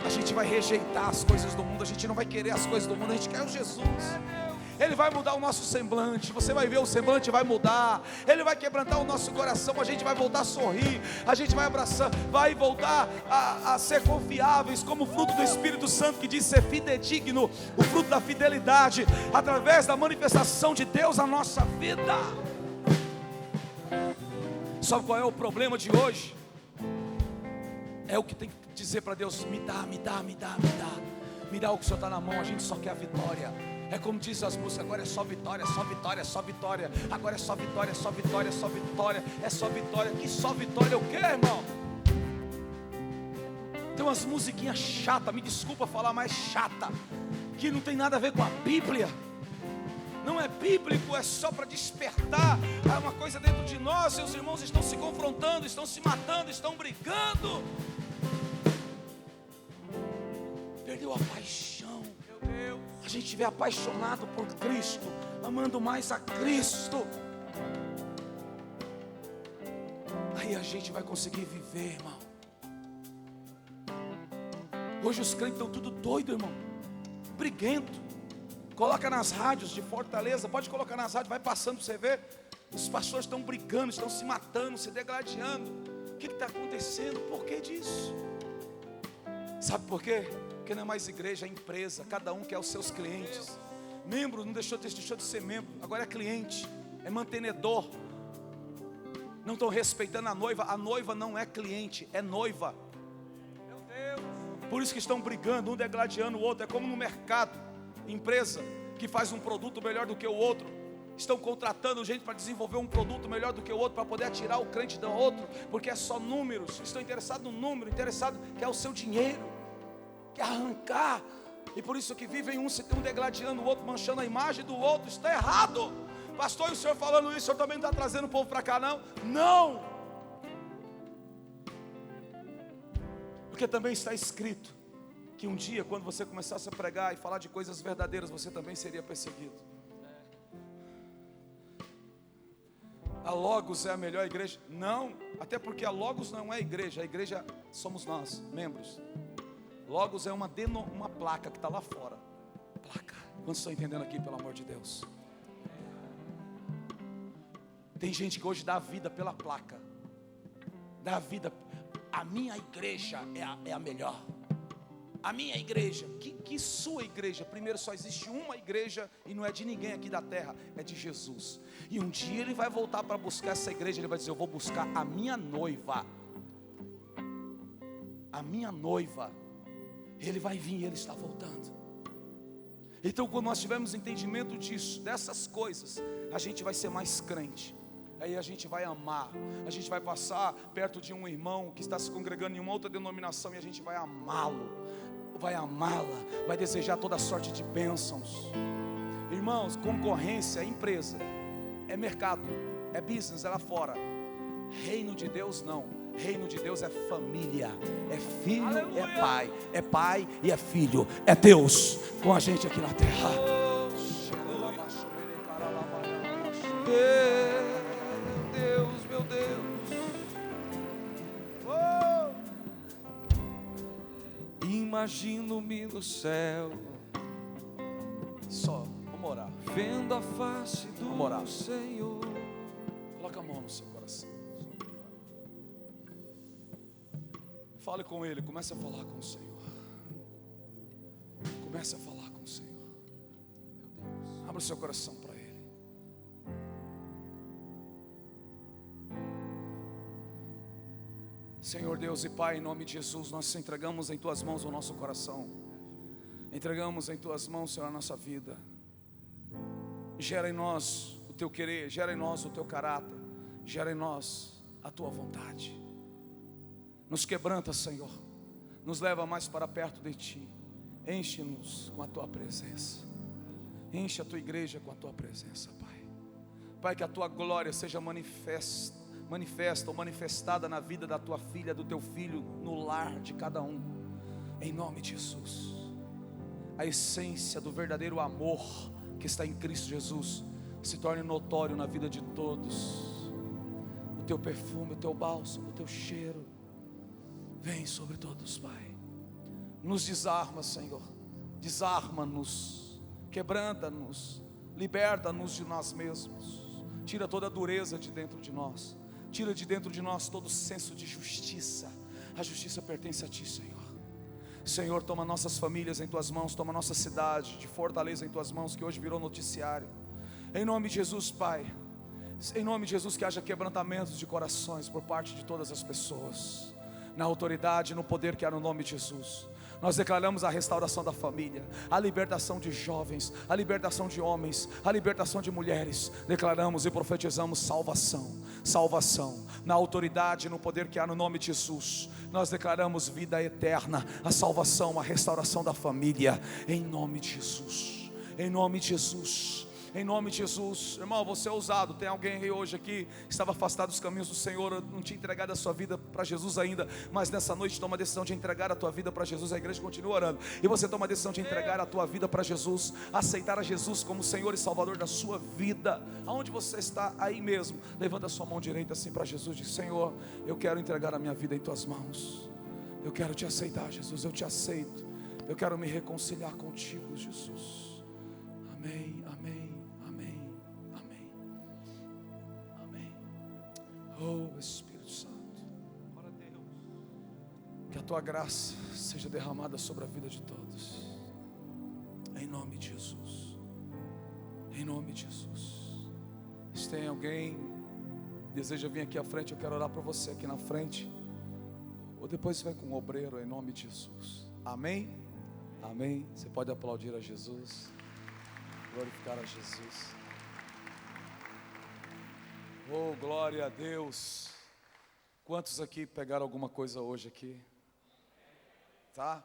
A gente vai rejeitar as coisas do mundo. A gente não vai querer as coisas do mundo, a gente quer o Jesus. Ele vai mudar o nosso semblante. Você vai ver, o semblante vai mudar. Ele vai quebrantar o nosso coração. A gente vai voltar a sorrir. A gente vai abraçar, vai voltar a ser confiáveis, como o fruto do Espírito Santo, que diz ser fidedigno. O fruto da fidelidade, através da manifestação de Deus na nossa vida. Sabe qual é o problema de hoje? É o que tem que dizer para Deus: me dá, me dá, me dá, me dá. Me dá o que o Senhor está na mão. A gente só quer a vitória. É como diz as músicas: agora é só vitória, só vitória, só vitória. Agora é só vitória, só vitória, só vitória. É só vitória. Que só vitória o quê, irmão? Tem umas musiquinhas chatas, me desculpa falar, mais chata, que não tem nada a ver com a Bíblia. Não é bíblico, é só para despertar uma coisa dentro de nós. Seus irmãos estão se confrontando, estão se matando, estão brigando. Perdeu a paixão. Meu Deus. A gente estiver apaixonado por Cristo, amando mais a Cristo, aí a gente vai conseguir viver, irmão. Hoje os crentes estão tudo doido, irmão, briguento. Coloca nas rádios de Fortaleza, pode colocar nas rádios, vai passando para você ver. Os pastores estão brigando, estão se matando, se degladiando. O que está acontecendo? Por que disso? Sabe por quê? Porque não é mais igreja, é empresa. Cada um quer os seus clientes. Membro não deixou de ser membro, agora é cliente, é mantenedor. Não estão respeitando a noiva. A noiva não é cliente, é noiva. Meu Deus. Por isso que estão brigando, um degladiando o outro. É como no mercado. Empresa que faz um produto melhor do que o outro, estão contratando gente para desenvolver um produto melhor do que o outro, para poder atirar o crente do outro, porque é só números. Estão interessados no número, interessados que é o seu dinheiro, quer arrancar. E por isso que vivem um degladiando o outro, manchando a imagem do outro. Está errado. Pastor, e o senhor falando isso, o senhor também não está trazendo o povo para cá, não? Não. Porque também está escrito que um dia, quando você começasse a pregar e falar de coisas verdadeiras, você também seria perseguido. A Logos é a melhor igreja? Não, até porque a Logos não é igreja. A igreja somos nós, membros. Logos é uma placa que está lá fora. Placa. Quantos estão entendendo aqui, pelo amor de Deus? Tem gente que hoje dá a vida pela placa. Dá a vida. A minha igreja é a melhor. A minha igreja, que sua igreja? Primeiro, só existe uma igreja e não é de ninguém aqui da terra, é de Jesus. E um dia ele vai voltar para buscar essa igreja. Ele vai dizer: eu vou buscar a minha noiva. a minha noiva, Ele vai vir e Ele está voltando. Então quando nós tivermos entendimento disso, dessas coisas, a gente vai ser mais crente. Aí a gente vai amar, a gente vai passar perto de um irmão que está se congregando em uma outra denominação e a gente vai amá-lo, vai amá-la, vai desejar toda sorte de bênçãos. Irmãos, concorrência é empresa, é mercado, é business, é lá fora. Reino de Deus não, reino de Deus é família, é filho, aleluia, é pai e é filho, é Deus com a gente aqui na terra. Meu Deus, imagino-me no céu, só, vamos orar, vendo a face do Senhor. Coloca a mão no seu coração, fale com Ele, comece a falar com o Senhor, comece a falar com o Senhor. Meu Deus, abra o seu coração para Ele. Senhor Deus e Pai, em nome de Jesus, nós entregamos em Tuas mãos o nosso coração, entregamos em Tuas mãos, Senhor, a nossa vida. Gera em nós o Teu querer, gera em nós o Teu caráter, gera em nós a Tua vontade. Nos quebranta, Senhor, nos leva mais para perto de Ti, enche-nos com a Tua presença, enche a Tua igreja com a Tua presença, Pai. Pai, que a Tua glória seja manifesta ou manifestada na vida da Tua filha, do Teu filho, no lar de cada um, em nome de Jesus. A essência do verdadeiro amor que está em Cristo Jesus se torne notório na vida de todos. O Teu perfume, o Teu bálsamo, o Teu cheiro vem sobre todos, Pai. Nos desarma, Senhor, desarma-nos, quebranta-nos, liberta-nos de nós mesmos, tira toda a dureza de dentro de nós, tira de dentro de nós todo o senso de justiça. A justiça pertence a Ti, Senhor. Senhor, toma nossas famílias em Tuas mãos, toma nossa cidade de Fortaleza em Tuas mãos, que hoje virou noticiário. Em nome de Jesus, Pai, em nome de Jesus, que haja quebrantamentos de corações por parte de todas as pessoas, na autoridade e no poder que há no nome de Jesus. Nós declaramos a restauração da família, a libertação de jovens, a libertação de homens, a libertação de mulheres. Declaramos e profetizamos salvação, salvação, na autoridade e no poder que há no nome de Jesus. Nós declaramos vida eterna, a salvação, a restauração da família, em nome de Jesus, em nome de Jesus. Em nome de Jesus. Irmão, você é ousado. Tem alguém hoje aqui que estava afastado dos caminhos do Senhor, não tinha entregado a sua vida para Jesus ainda, mas nessa noite toma a decisão de entregar a tua vida para Jesus. A igreja continua orando, e você toma a decisão de entregar a tua vida para Jesus, aceitar a Jesus como Senhor e Salvador da sua vida. Aonde você está, aí mesmo, levanta a sua mão direita assim para Jesus e diz: Senhor, eu quero entregar a minha vida em Tuas mãos. Eu quero Te aceitar, Jesus, eu Te aceito. Eu quero me reconciliar contigo, Jesus. Amém, amém. Oh Espírito Santo, que a Tua graça seja derramada sobre a vida de todos, em nome de Jesus, em nome de Jesus. Se tem alguém que deseja vir aqui à frente, eu quero orar por você aqui na frente, ou depois você vai com o obreiro, em nome de Jesus. Amém? Amém. Você pode aplaudir a Jesus, glorificar a Jesus. Oh, glória a Deus. Quantos aqui pegaram alguma coisa hoje aqui? Tá?